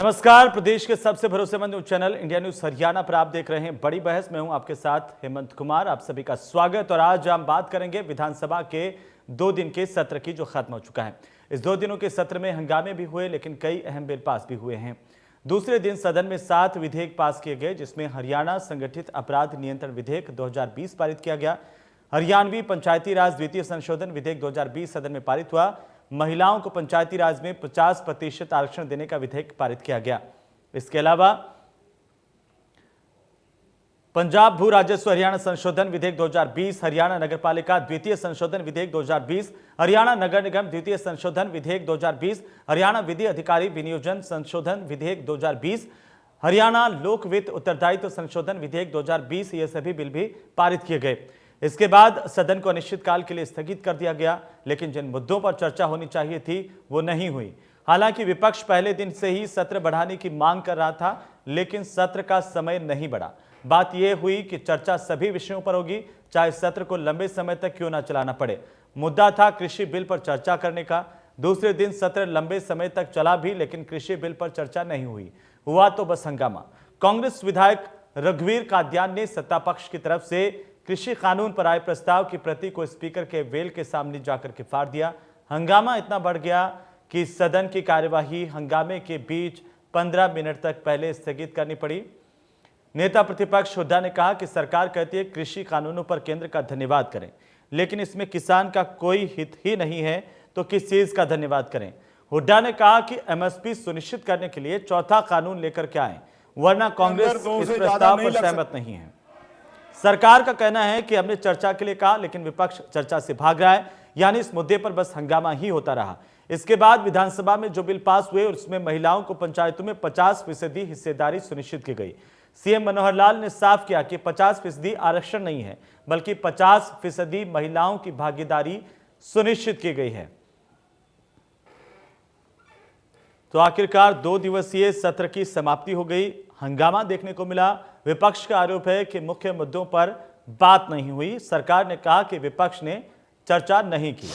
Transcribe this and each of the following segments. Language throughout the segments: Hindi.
नमस्कार। प्रदेश के सबसे भरोसेमंद news channel India news Haryana पर आप देख रहे हैं बड़ी बहस। मैं हूं आपके साथ हेमंत कुमार। आप सभी का स्वागत। और आज हम बात करेंगे विधानसभा के 2 दिन के सत्र की, जो खत्म हो चुका है। इस 2 दिनों के सत्र में हंगामे भी हुए, लेकिन कई अहम बिल पास भी हुए हैं। दूसरे दिन सदन में 7 विधेयक पास किए गए, जिसमें हरियाणा संगठित अपराध नियंत्रण विधेयक 2020 पारित किया गया। हरियाणवी पंचायती राज द्वितीय संशोधन विधेयक 2020 सदन में पारित हुआ। महिलाओं को पंचायती राज में 50% आरक्षण देने का विधेयक पारित किया गया। इसके अलावा पंजाब भू राजस्व हरियाणा संशोधन विधेयक 2020, हरियाणा नगरपालिका द्वितीय संशोधन विधेयक 2020, हरियाणा नगर निगम द्वितीय संशोधन विधेयक 2020, हरियाणा विधि अधिकारी विनियोजन संशोधन विधेयक 2020, हरियाणा लोक वित्त उत्तरदायित्व संशोधन विधेयक 2020, ये सभी बिल भी पारित किए गए। इसके बाद सदन को अनिश्चितकाल के लिए स्थगित कर दिया गया, लेकिन जिन मुद्दों पर चर्चा होनी चाहिए थी वो नहीं हुई। हालांकि विपक्ष पहले दिन से ही सत्र बढ़ाने की मांग कर रहा था, लेकिन सत्र का समय नहीं बढ़ा। बात यह हुई कि चर्चा सभी विषयों पर होगी, चाहे सत्र को लंबे समय तक क्यों ना चलाना पड़े। मुद्दा था कृषि बिल पर चर्चा करने का। दूसरे दिन सत्र लंबे समय तक चला भी, लेकिन कृषि बिल पर चर्चा नहीं हुई। हुआ तो बस हंगामा। कांग्रेस विधायक रघुवीर कादियान ने सत्ता पक्ष की तरफ से कृषि कानून पर आए प्रस्ताव की प्रति को स्पीकर के वेल के सामने जाकर के फाड़ दिया। हंगामा इतना बढ़ गया कि सदन की कार्यवाही हंगामे के बीच 15 मिनट तक पहले स्थगित करनी पड़ी। नेता प्रतिपक्ष हुड्डा ने कहा कि सरकार कहती है कृषि कानूनों पर केंद्र का धन्यवाद करें, लेकिन इसमें किसान का कोई हित ही नहीं है, तो किस चीज का धन्यवाद करें। हुड्डा ने कहा कि एमएसपी सुनिश्चित करने के लिए चौथा कानून लेकर के आए, वरना कांग्रेस इस प्रस्ताव पर सहमत नहीं है। सरकार का कहना है कि हमने चर्चा के लिए कहा, लेकिन विपक्ष चर्चा से भाग रहा है, यानी इस मुद्दे पर बस हंगामा ही होता रहा। इसके बाद विधानसभा में जो बिल पास हुए, उसमें महिलाओं को पंचायतों में 50% हिस्सेदारी सुनिश्चित की गई। सीएम मनोहर लाल ने साफ किया कि 50% आरक्षण नहीं है, बल्कि 50% महिलाओं की भागीदारी सुनिश्चित की गई है। तो आखिरकार 2 दिवसीय सत्र की समाप्ति हो गई। हंगामा देखने को मिला। विपक्ष का आरोप है कि मुख्य मुद्दों पर बात नहीं हुई। सरकार ने कहा कि विपक्ष ने चर्चा नहीं की।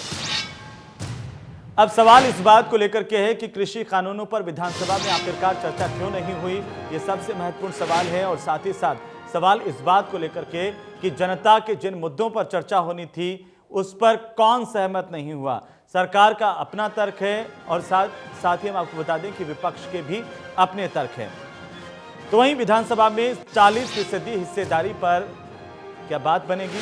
अब सवाल इस बात को लेकर के है कि कृषि कानूनों पर विधानसभा में आखिरकार चर्चा क्यों नहीं हुई, ये सबसे महत्वपूर्ण सवाल है। और साथ ही साथ सवाल इस बात को लेकर के कि जनता के जिन मुद्दों पर चर्चा होनी थी, उस पर कौन सहमत नहीं हुआ। सरकार का अपना तर्क है, और साथ ही हम आपको बता दें कि विपक्ष के भी अपने तर्क हैं। तो वहीं विधानसभा में 40% हिस्सेदारी पर क्या बात बनेगी,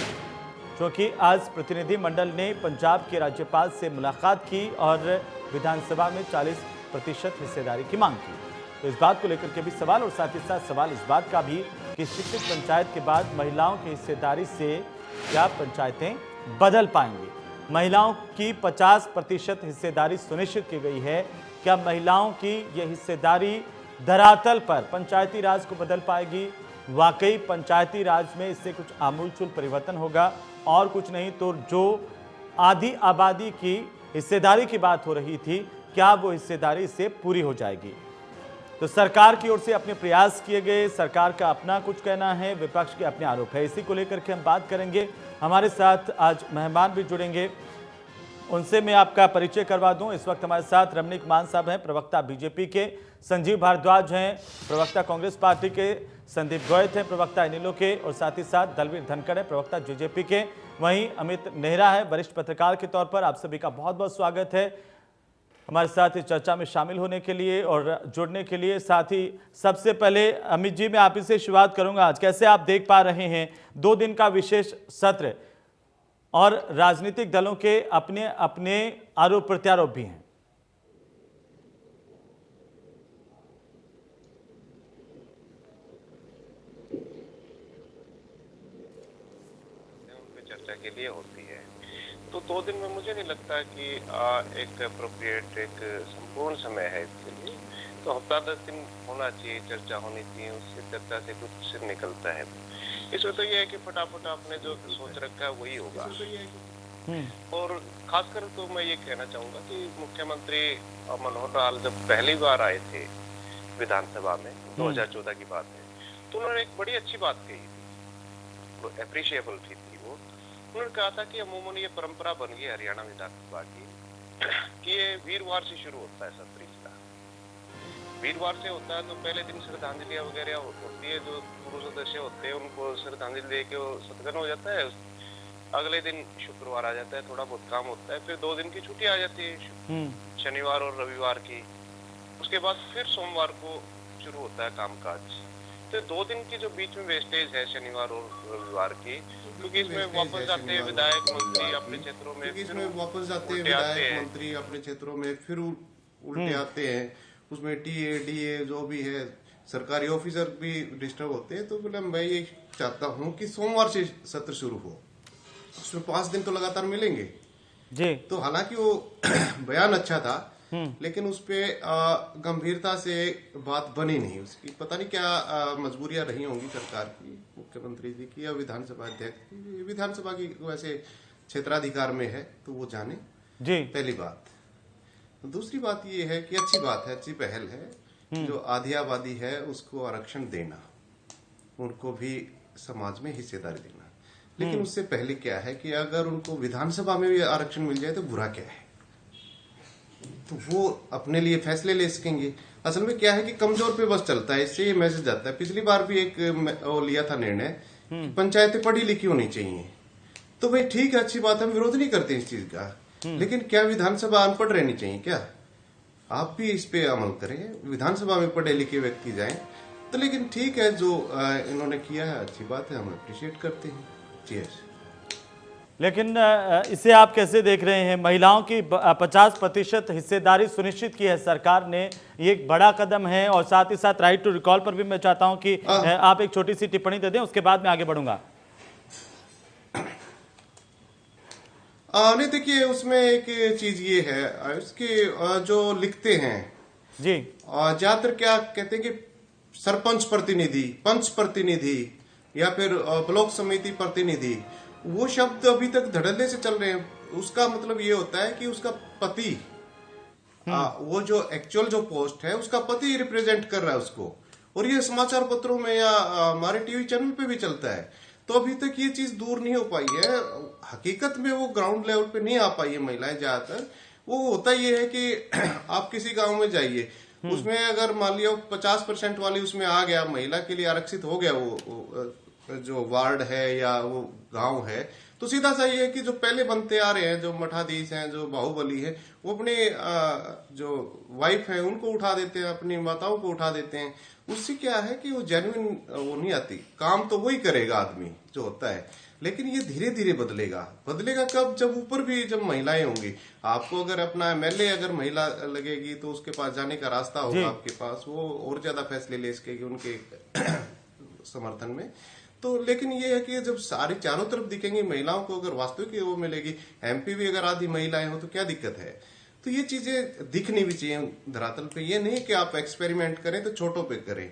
क्योंकि आज प्रतिनिधिमंडल ने पंजाब के राज्यपाल से मुलाकात की और विधानसभा में 40% हिस्सेदारी की मांग की। तो इस बात को लेकर के भी सवाल, और साथ ही साथ सवाल इस बात का भी कि शिक्षित पंचायत के बाद महिलाओं की हिस्सेदारी से क्या पंचायतें बदल पाएंगी। महिलाओं की 50% हिस्सेदारी सुनिश्चित की गई है। क्या महिलाओं की यह हिस्सेदारी धरातल पर पंचायती राज को बदल पाएगी? वाकई पंचायती राज में इससे कुछ आमूलचूल परिवर्तन होगा, और कुछ नहीं तो जो आधी आबादी की हिस्सेदारी की बात हो रही थी, क्या वो हिस्सेदारी से पूरी हो जाएगी? तो सरकार की ओर से अपने प्रयास किए गए, सरकार का अपना कुछ कहना है, विपक्ष के अपने आरोप है। इसी को लेकर के हम बात करेंगे। हमारे साथ आज मेहमान भी जुड़ेंगे, उनसे मैं आपका परिचय करवा दूं। इस वक्त हमारे साथ रमणीक मान साहब हैं, प्रवक्ता बीजेपी के, संजीव भारद्वाज हैं, प्रवक्ता कांग्रेस पार्टी के, संदीप गोयत हैं, प्रवक्ता इनेलो के, और साथ ही साथ दलवीर धनखड़ है, प्रवक्ता जेजेपी के। वहीं अमित नेहरा है, वरिष्ठ पत्रकार के तौर पर। आप सभी का बहुत बहुत स्वागत है हमारे साथ इस चर्चा में शामिल होने के लिए और जुड़ने के लिए। साथ ही सबसे पहले अमित जी, मैं आप ही से शुरुआत करूंगा। आज कैसे आप देख पा रहे हैं 2 दिन का विशेष सत्र, और राजनीतिक दलों के अपने अपने आरोप प्रत्यारोप भी हैं? चर्चा के लिए होती है, तो 2 दिन में मुझे नहीं लगता कि एक अप्रोप्रिएट, एक संपूर्ण समय है इसके लिए। तो हफ्ता 10 दिन होना चाहिए, चर्चा होनी चाहिए, उससे चर्चा से कुछ निकलता है। इसमें तो ये है कि फटाफट आपने जो सोच रखा है वही होगा। और खासकर तो मैं ये कहना चाहूंगा कि मुख्यमंत्री मनोहर लाल जब पहली बार आए थे विधानसभा में, 2014 की बात है, तो उन्होंने एक बड़ी अच्छी बात कही थी, एप्रिशिएबल थी वो। उन्होंने कहा था कि अमूमन ये परंपरा बन गई हरियाणा विधानसभा की कि ये वीरवार से शुरू होता है सत्र इसका। वीरवार से होता है तो पहले दिन श्रद्धांजलि वगैरह होती है, जो पूर्व सदस्य होते हैं उनको श्रद्धांजलि दे के वो सदगन हो जाता है। अगले दिन शुक्रवार आ जाता है, थोड़ा बहुत काम होता है, फिर 2 दिन की छुट्टी आ जाती है, शनिवार और रविवार की। उसके बाद फिर सोमवार को शुरू होता है कामकाज। तो 2 दिन की जो बीच में वेस्टेज है शनिवार और रविवार की, क्योंकि इसमें वापस जाते हैं विधायक मंत्री अपने क्षेत्रों में, इसमें वापस जाते हैं विधायक मंत्री अपने क्षेत्रों में, फिर उल्टे आते हैं। उसमें टीए डीए जो भी है सरकारी ऑफिसर भी डिस्टर्ब होते हैं। तो मतलब मैं ये चाहता हूँ कि सोमवार से सत्र शुरू हो, उसमें 5 दिन तो लगातार मिलेंगे जी। तो हालांकि वो बयान अच्छा था, लेकिन उस पे गंभीरता से बात बनी नहीं। उसकी पता नहीं क्या मजबूरियां रही होंगी सरकार की, मुख्यमंत्री जी की या विधानसभा अध्यक्ष की। विधानसभा की वैसे क्षेत्राधिकार में है तो वो जाने जी। पहली बात। दूसरी बात ये है कि अच्छी बात है, अच्छी पहल है, जो आधी आबादी है उसको आरक्षण देना, उनको भी समाज में हिस्सेदारी देना। लेकिन उससे पहले क्या है कि अगर उनको विधानसभा में भी आरक्षण मिल जाए तो बुरा क्या है, तो वो अपने लिए फैसले ले सकेंगे। असल में क्या है कि कमजोर पे बस चलता है, इससे ये मैसेज आता है। पिछली बार भी एक वो लिया था निर्णय कि पंचायतें पढ़ी लिखी होनी चाहिए, तो भाई ठीक है, अच्छी बात है, हम विरोध नहीं करते इस चीज का, लेकिन क्या विधानसभा अनपढ़ रहनी चाहिए क्या? आप भी इस पे अमल करें, विधानसभा में पढ़े लिखे व्यक्ति जाएं। तो लेकिन ठीक है, जो इन्होंने किया है अच्छी बात है, हम अप्रिशिएट करते हैं। चीयर्स। लेकिन इसे आप कैसे देख रहे हैं? महिलाओं की 50% हिस्सेदारी सुनिश्चित की है सरकार ने, ये एक बड़ा कदम है। और साथ ही साथ राइट टू रिकॉल पर भी मैं चाहता हूं कि आप एक छोटी सी टिप्पणी दे दें, उसके बाद मैं आगे बढ़ूंगा। नहीं, देखिए उसमें एक चीज ये है, उसके जो लिखते हैं जी, ज्यादातर क्या कहते हैं कि सरपंच प्रतिनिधि, पंच प्रतिनिधि या फिर ब्लॉक समिति प्रतिनिधि, वो शब्द अभी तक धड़ल्ले से चल रहे हैं। उसका मतलब ये होता है कि उसका पति, वो जो एक्चुअल जो पोस्ट है उसका पति रिप्रेजेंट कर रहा है उसको, और ये समाचार पत्रों में या हमारे टीवी चैनल पे भी चलता है। तो अभी तक ये चीज दूर नहीं हो पाई है, हकीकत में वो ग्राउंड लेवल पे नहीं आ पाई है महिलाएं ज्यादातर। वो होता ये है कि आप किसी गांव में जाइए, उसमें अगर मान लिया 50% वाली उसमें आ गया, महिला के लिए आरक्षित हो गया वो जो वार्ड है या वो गांव है, तो सीधा सा ये है कि जो पहले बनते आ रहे हैं, जो मठाधीश हैं, जो बाहुबली है, वो अपने जो वाइफ है उनको उठा देते हैं, अपनी माताओं को उठा देते हैं। उससे क्या है कि वो जेन्युइन वो नहीं आती। काम तो वही करेगा आदमी जो होता है, लेकिन ये धीरे धीरे बदलेगा। बदलेगा कब? जब ऊपर भी जब महिलाएं होंगी। आपको अगर अपना एमएलए अगर महिला लगेगी तो उसके पास जाने का रास्ता होगा आपके पास, वो और ज्यादा फैसले ले सकेगी उनके समर्थन में। तो लेकिन ये है कि जब सारी चारों तरफ दिखेंगी महिलाओं को, अगर वास्तविक वो मिलेगी, एमपी भी अगर आधी महिलाएं हो तो क्या दिक्कत है? तो ये चीजें दिखनी भी चाहिए धरातल पे। ये नहीं कि आप एक्सपेरिमेंट करें तो छोटों पे करें।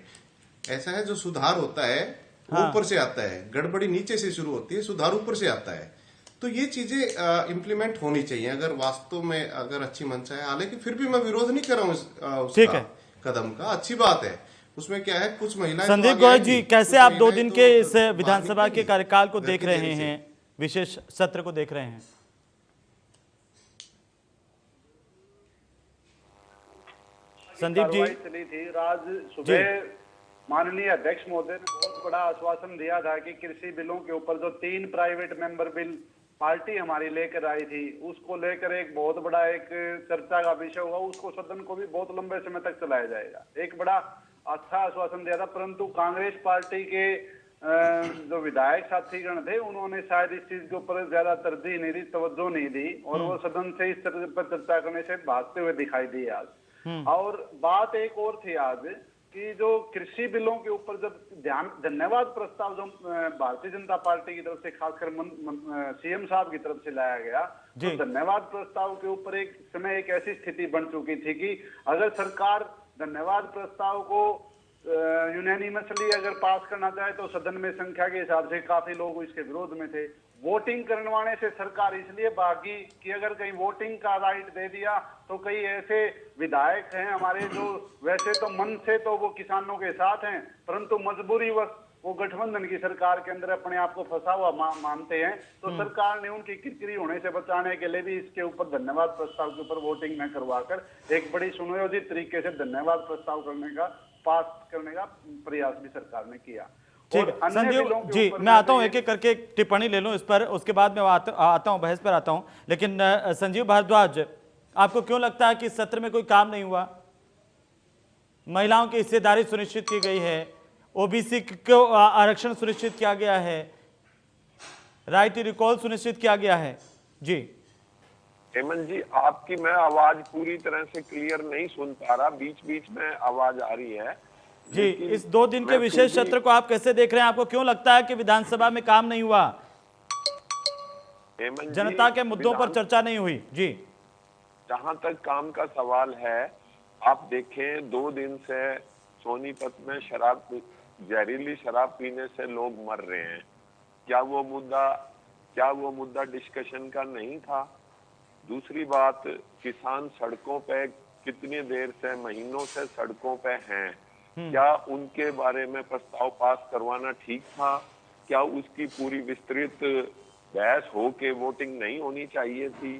ऐसा है, जो सुधार होता है वो ऊपर से आता है, गड़बड़ी नीचे से शुरू होती है, सुधार ऊपर से आता है। तो ये चीजें इम्प्लीमेंट होनी चाहिए अगर वास्तव में अगर अच्छी मंशा है। हालांकि फिर भी मैं विरोध नहीं कर रहा हूँ उसका कदम का, अच्छी बात है। उसमें क्या है, कुछ महिलाएं संदीप गोयल जी, कैसे आप 2 दिन के इस विधानसभा के कार्यकाल को देख रहे हैं, विशेष सत्र को देख रहे हैं? संदीप जी, चली थी आज सुबह, माननीय अध्यक्ष महोदय ने बहुत बड़ा आश्वासन दिया था कि कृषि बिलों के ऊपर जो 3 प्राइवेट मेंबर बिल पार्टी हमारी लेकर आई थी, उसको लेकर एक बहुत बड़ा एक चर्चा का विषय हुआ, उसको सदन को भी बहुत लंबे समय तक चलाया जाएगा। एक बड़ा अच्छा आश्वासन दिया था, परंतु कांग्रेस पार्टी के जो विधायक साथीगण थे उन्होंने शायद इस चीज के ऊपर ज्यादा तरजीह नहीं दी, तवज्जो नहीं दी, और वो सदन से इस तरह पर चर्चा करने से भागते हुए दिखाई दिए आज। और बात एक और थी आज कि जो कृषि बिलों के ऊपर जब धन्यवाद प्रस्ताव जो भारतीय जनता पार्टी की तरफ से खासकर सीएम साहब की तरफ से लाया गया, तो धन्यवाद प्रस्ताव के ऊपर एक समय एक ऐसी स्थिति बन चुकी थी कि अगर सरकार धन्यवाद प्रस्ताव को यूनानिमसली अगर पास करना चाहे तो सदन में संख्या के हिसाब से काफी लोग इसके विरोध में थे। वोटिंग करवाने से सरकार इसलिए भागी कि अगर कहीं वोटिंग का राइट दे दिया तो कई ऐसे विधायक हैं हमारे जो वैसे तो मन से तो वो किसानों के साथ हैं, परंतु मजबूरी वो गठबंधन की सरकार के अंदर अपने आप को फंसा हुआ मानते हैं, तो सरकार ने उनकी किरकिरी होने से बचाने के लिए भी इसके ऊपर धन्यवाद प्रस्ताव के ऊपर वोटिंग न करवाकर एक बड़ी सुनियोजित तरीके से धन्यवाद प्रस्ताव पास करने का प्रयास भी सरकार ने किया। ठीक है संजीव जी, मैं आता हूं एक एक करके टिप्पणी ले लूं इस पर, उसके बाद मैं आता हूं बहस पर आता हूं। लेकिन संजीव भारद्वाज, आपको क्यों लगता है कि इस सत्र में कोई काम नहीं हुआ? महिलाओं की हिस्सेदारी सुनिश्चित की गई है, ओबीसी को आरक्षण सुनिश्चित किया गया है, राइट टू रिकॉल सुनिश्चित किया गया है। जी हेमंत जी, आपकी मैं आवाज पूरी तरह से क्लियर नहीं सुन पा रहा, बीच बीच में आवाज आ रही है जी। इस 2 दिन के विशेष सत्र को आप कैसे देख रहे हैं? आपको क्यों लगता है कि विधानसभा में काम नहीं हुआ, हेमंत जी, जनता के मुद्दों पर चर्चा नहीं हुई? जी, जहां तक काम का सवाल है, आप देखें 2 दिन से सोनीपत में जहरीली शराब पीने से लोग मर रहे हैं। क्या वो मुद्दा डिस्कशन का नहीं था? दूसरी बात, किसान सड़कों पे कितनी देर से, महीनों से सड़कों पे हैं, क्या उनके बारे में प्रस्ताव पास करवाना ठीक था? क्या उसकी पूरी विस्तृत बहस हो के वोटिंग नहीं होनी चाहिए थी?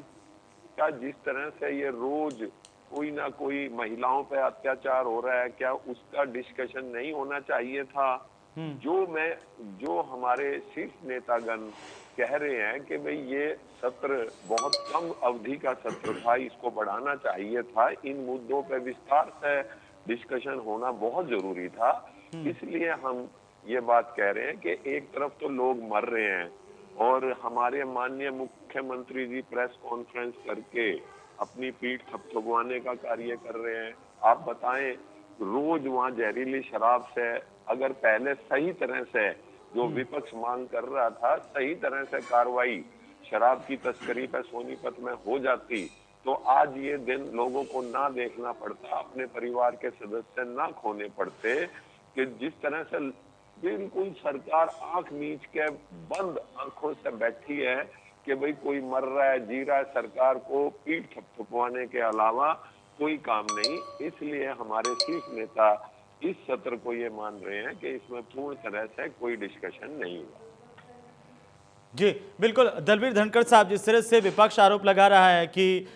क्या जिस तरह से ये रोज कोई ना कोई महिलाओं पे अत्याचार हो रहा है, क्या उसका डिस्कशन नहीं होना चाहिए था? जो हमारे शीर्ष नेतागण कह रहे हैं कि भाई ये सत्र बहुत कम अवधि का सत्र था, इसको बढ़ाना चाहिए था, इन मुद्दों पे विस्तार से डिस्कशन होना बहुत जरूरी था। इसलिए हम ये बात कह रहे हैं कि एक तरफ तो लोग मर रहे हैं और हमारे माननीय मुख्यमंत्री जी प्रेस कॉन्फ्रेंस करके अपनी पीठ थपथपवाने का कार्य कर रहे हैं। आप बताएं, रोज वहां जहरीली शराब से अगर पहले सही तरह से जो विपक्ष मांग कर रहा था, सही तरह से कार्रवाई शराब की तस्करी पे सोनीपत में हो जाती, तो आज ये दिन लोगों को ना देखना पड़ता, अपने परिवार के सदस्य ना खोने पड़ते। कि जिस तरह से बिल्कुल सरकार आंख मीच के बंद आंखों से बैठी है कि भाई कोई मर रहा है, जी रहा है, सरकार को पीठ थपथपवाने के अलावा कोई काम नहीं। इसलिए हमारे शीर्ष नेता इस सत्र को ये मान रहे हैं कि इसमें पूर्ण तरह से कोई डिस्कशन नहीं हुआ। जी बिल्कुल। दलवीर धनखड़ साहब, जिस तरह से विपक्ष आरोप लगा रहा है कि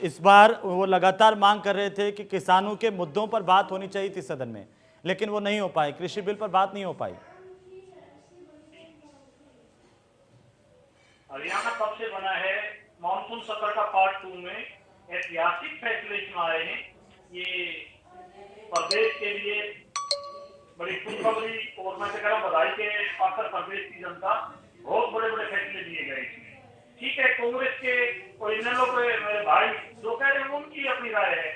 इस बार वो लगातार मांग कर रहे थे कि किसानों के मुद्दों पर बात होनी चाहिए थी सदन में, लेकिन वो नहीं हो पाई, कृषि बिल पर बात नहीं हो पाई। हरियाणा कब से बना है? मानसून सत्र का पार्ट 2 में ऐतिहासिक फैसले इसमें आए हैं। ये प्रदेश के लिए बड़ी खुशखबरी और मैं कह रहा हूँ बधाई के पात्र प्रदेश की जनता, बहुत बड़े बड़े फैसले लिए गए इसमें। ठीक है, कांग्रेस के और इन लोग मेरे भाई जो कह रहे हैं उनकी अपनी राय है।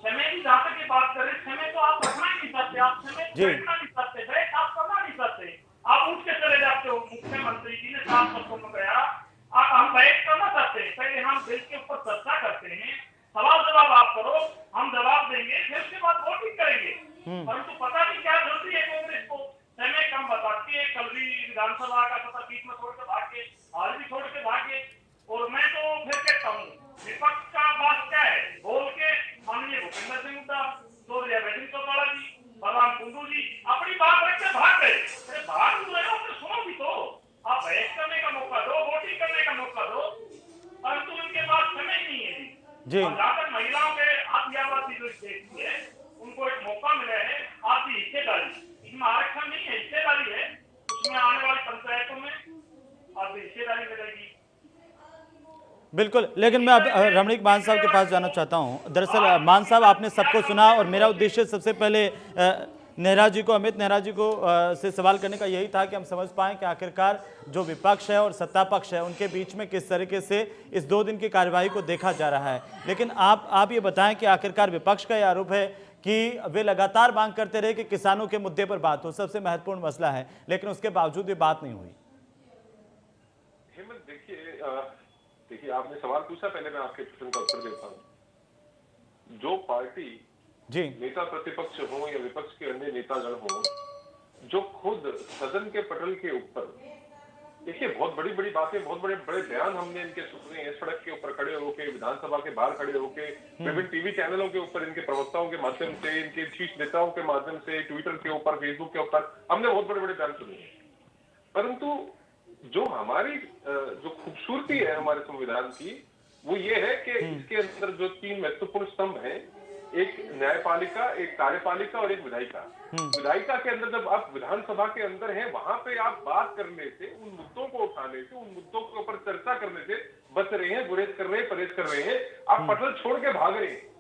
समय की जहाँ तक बात करें, समय तो आप रखना ही नहीं सकते, आप समय बैठना नहीं सकते, बैठ आप करना नहीं सकते, आप उठ के चले जाते हो। मुख्यमंत्री जी ने 7 शब्दों में कहा आप हम बैठ करना सकते, पहले हम बिल के ऊपर चर्चा करते हैं, सवाल जवाब आप करो, हम जवाब देंगे, फिर उसके बाद वोटिंग करेंगे। परंतु पता नहीं क्या जरूरी है कांग्रेस को, समय कम बताती है। कल भी विधानसभा का सत्र बीच में छोड़ के भाग के, आज भी छोड़ के भागे। और मैं तो फिर कहता हूँ विपक्ष का बात क्या है, बोल के माननीय भूपेंद्र सिंह हुड्डा, चौधरी अभय सिंह चौटाला जी, बलराम कुंडू जी अपनी बात रख के भाग गए। अरे भाग तो रहे हो, तो सुनो भी तो, आप बहस करने का मौका दो, वोटिंग करने का मौका दो, परंतु उनके पास समय नहीं है जी। जहाँ तक महिलाओं के आत्मनिर्भर जो देखती है, उनको एक मौका मिला है आपकी हिस्सेदारी, इसमें आरक्षण नहीं है, हिस्सेदारी है, उसमें आने वाली पंचायतों में आपकी हिस्सेदारी मिलेगी। बिल्कुल। लेकिन मैं अब रमणीक मान साहब के पास जाना चाहता हूं। दरअसल मान साहब, आपने सबको सुना और मेरा उद्देश्य सबसे पहले नेहरा जी को, अमित नेहरा जी को से सवाल करने का यही था कि हम समझ पाएं कि आखिरकार जो विपक्ष है और सत्ता पक्ष है उनके बीच में किस तरीके से इस 2 दिन की कार्यवाही को देखा जा रहा है। लेकिन आप ये बताएं कि आखिरकार विपक्ष का ये आरोप है कि वे लगातार मांग करते रहे कि किसानों के मुद्दे पर बात हो, सबसे महत्वपूर्ण मसला है, लेकिन उसके बावजूद ये बात नहीं हुई। हेमंत, देखिए आपने सवाल पूछा, पहले मैं आपके प्रश्न का उत्तर देता हूँ। जो पार्टी जी नेता प्रतिपक्ष हो या विपक्ष के अन्य नेतागण हो, जो खुद सदन के पटल के ऊपर, देखिए बहुत बड़ी बड़ी बातें, बहुत बड़े बड़े बयान हमने इनके सुने हैं, सड़क के ऊपर खड़े होके, विधानसभा के बाहर खड़े होके, विभिन्न टीवी चैनलों के ऊपर इनके प्रवक्ताओं के माध्यम से, इनके शीर्ष नेताओं के माध्यम से, ट्विटर के ऊपर, फेसबुक के ऊपर हमने बहुत बड़े बड़े बयान सुने। परंतु जो हमारी जो खूबसूरती है हमारे संविधान की, वो ये है कि इसके अंदर जो 3 महत्वपूर्ण स्तंभ हैं, एक न्यायपालिका, एक कार्यपालिका और एक विधायिका। विधायिका के अंदर जब आप विधानसभा के अंदर हैं, वहां पे आप बात करने से, उन मुद्दों को उठाने से, उन मुद्दों के ऊपर चर्चा करने से बच रहे हैं, गुरेज कर रहे हैं, परहेज कर रहे हैं। आप पटल छोड़ के भाग रहे हैं।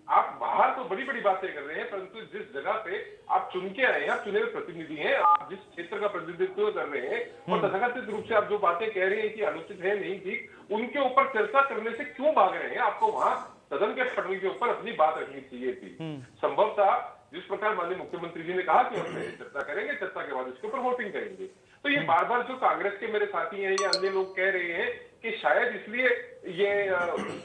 आप बाहर तो बड़ी बड़ी बातें कर रहे हैं, परंतु जिस जगह पे आप चुन के आए हैं, आप चुने हुए प्रतिनिधि हैं, आप जिस क्षेत्र का प्रतिनिधित्व कर रहे हैं, और तथाकथित रूप से आप जो बातें कह रहे हैं कि अनुचित है, नहीं ठीक, उनके ऊपर चर्चा करने से क्यों भाग रहे हैं? आपको वहां सदन के पटल के ऊपर अपनी बात रखनी चाहिए थी। संभवतः जिस प्रकार माननीय मुख्यमंत्री जी ने कहा कि हम चर्चा करेंगे, चर्चा के बाद इसके ऊपर वोटिंग करेंगे, तो ये बार बार जो कांग्रेस के मेरे साथी हैं या अन्य लोग कह रहे हैं कि शायद इसलिए ये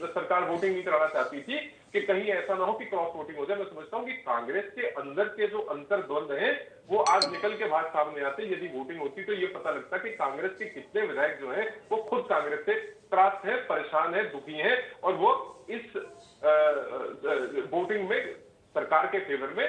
सरकार वोटिंग नहीं कराना चाहती थी कि कहीं ऐसा ना हो कि क्रॉस वोटिंग हो जाए। मैं समझता हूँ कि कांग्रेस के अंदर के जो अंतर्द्वंद हैं वो आज निकल के बाहर सामने आते। यदि वोटिंग होती तो ये पता लगता कि कांग्रेस के कितने विधायक जो हैं वो खुद कांग्रेस से त्रास्त है, परेशान है, दुखी है, और वो इस वोटिंग में सरकार के फेवर में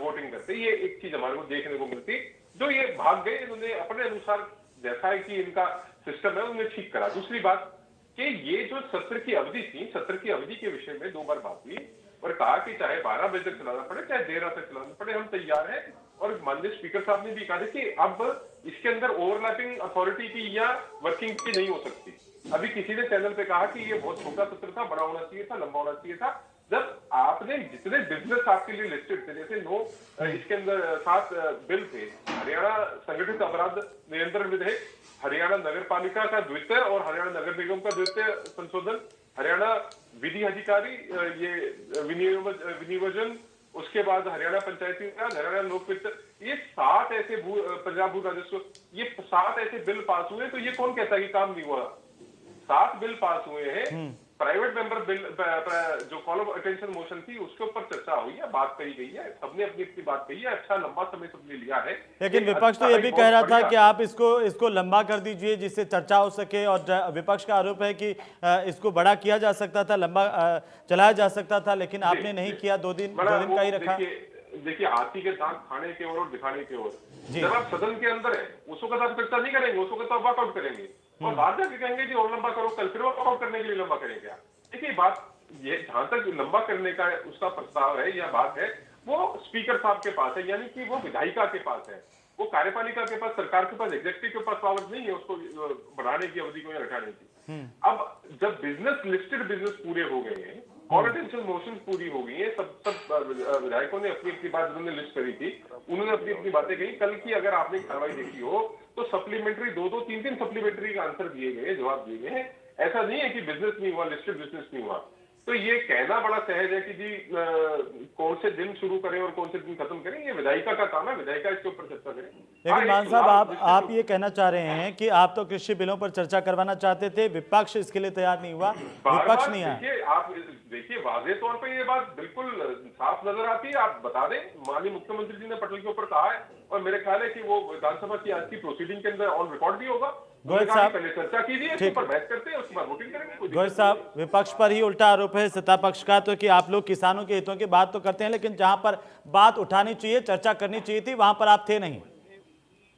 वोटिंग करते। ये एक चीज हमारे को देखने को मिलती। जो ये भाग गए, इन्होंने अपने अनुसार जैसा है कि इनका सिस्टम है उन्हें ठीक करा। दूसरी बात कि ये जो सत्र की अवधि थी, सत्र की अवधि के विषय में 2 बार बात हुई और कहा कि चाहे 12 बजे तक चलाना पड़े, चाहे देर रात तक चलाना पड़े, हम तैयार हैं। और माननीय स्पीकर साहब ने भी कहा कि अब इसके अंदर ओवरलैपिंग अथॉरिटी की या वर्किंग की नहीं हो सकती। अभी किसी ने चैनल पे कहा कि ये बहुत छोटा सत्र था, बड़ा होना चाहिए था, लंबा होना चाहिए था। जब आपने जितने बिजनेस आपके लिए लिस्टेड थे, जैसे 9 इसके अंदर 7 बिल थे, हरियाणा संगठित अपराध नियंत्रण विधेयक, हरियाणा नगर पालिका का द्वितीय और हरियाणा नगर निगम का द्वितीय संशोधन, हरियाणा विधि अधिकारी ये विनियोजन, उसके बाद हरियाणा पंचायती राज, हरियाणा लोक वित्त, ये 7 ऐसे पंजाब भू राजस्व, ये 7 ऐसे बिल पास हुए। तो ये कौन कहता है कि काम नहीं हुआ? 7 बिल पास हुए हैं। प्राइवेट मेंबर बिल जो कॉल ऑफ अटेंशन मोशन थी उसके ऊपर चर्चा हुई है, बात कही गई है, सबने अपनी अपनी बात कही है। अच्छा लंबा समय सबने लिया है, लेकिन विपक्ष तो ये भी कह रहा था कि आप इसको लंबा कर दीजिए जिससे चर्चा हो सके। और विपक्ष का आरोप है कि इसको बड़ा किया जा सकता था, लंबा चलाया जा सकता था, लेकिन आपने नहीं किया। 2 दिन का ही रखा। देखिए, हाथी के दांत खाने के ओर और दिखाने के ओर। जब आप सदन के अंदर है उस वक्त आप चर्चा नहीं करेंगे, उस वक्त आप वॉकआउट करेंगे और बाद जाके कहेंगे कि और लंबा करो, कल फिर वॉकआउट करने के लिए लंबा करेंगे। देखिए, बात ये जहां तक लंबा करने का उसका प्रस्ताव है या बात है, वो स्पीकर साहब के पास है, यानी कि वो विधायिका के पास है, वो कार्यपालिका के पास, सरकार के पास, एग्जीक्यूटिव के पास पावर नहीं है उसको बढ़ाने की, अवधि को या घटाने की। अब जब लिस्टेड बिजनेस पूरे हो गए हैं, कॉल अटेंशन मोशन पूरी हो गई है, सब विधायकों ने अपनी अपनी बात उन्होंने लिस्ट करी थी, उन्होंने अपनी अपनी बातें कही। कल की अगर आपने कार्रवाई देखी हो तो सप्लीमेंट्री 2-2, 3-3 सप्लीमेंट्री का आंसर दिए गए, जवाब दिए गए हैं। ऐसा नहीं है कि बिजनेस नहीं हुआ, लिस्टेड बिजनेस नहीं हुआ। तो ये कहना बड़ा सहज है कि जी कौन से दिन शुरू करें और कौन से दिन खत्म करें, ये विधायिका का काम है, विधायिका इसके ऊपर चर्चा करें। लेकिन मान साहब, आप ये कहना चाह रहे हैं कि आप तो कृषि बिलों पर चर्चा करवाना चाहते थे, विपक्ष इसके लिए तैयार नहीं हुआ, विपक्ष नहीं आया। आप देखिए, वाजे तौर पर ये बात बिल्कुल साफ नजर आती है। आप बता दें, माननीय मुख्यमंत्री जी ने पटल के ऊपर कहा है और मेरे ख्याल है कि वो विधानसभा की आज की प्रोसीडिंग के अंदर ऑन रिकॉर्ड भी होगा। गोयल साहब, पहले चर्चा कीजिए, इसके ऊपर बहस करते हैं, उसके बाद वोटिंग करेंगे। गोयल साहब, विपक्ष पर ही उल्टा आरोप है सत्ता पक्ष का तो कि आप लोग किसानों के हितों की बात तो करते हैं, लेकिन जहां पर बात उठानी चाहिए, चर्चा करनी चाहिए थी, वहां पर आप थे नहीं।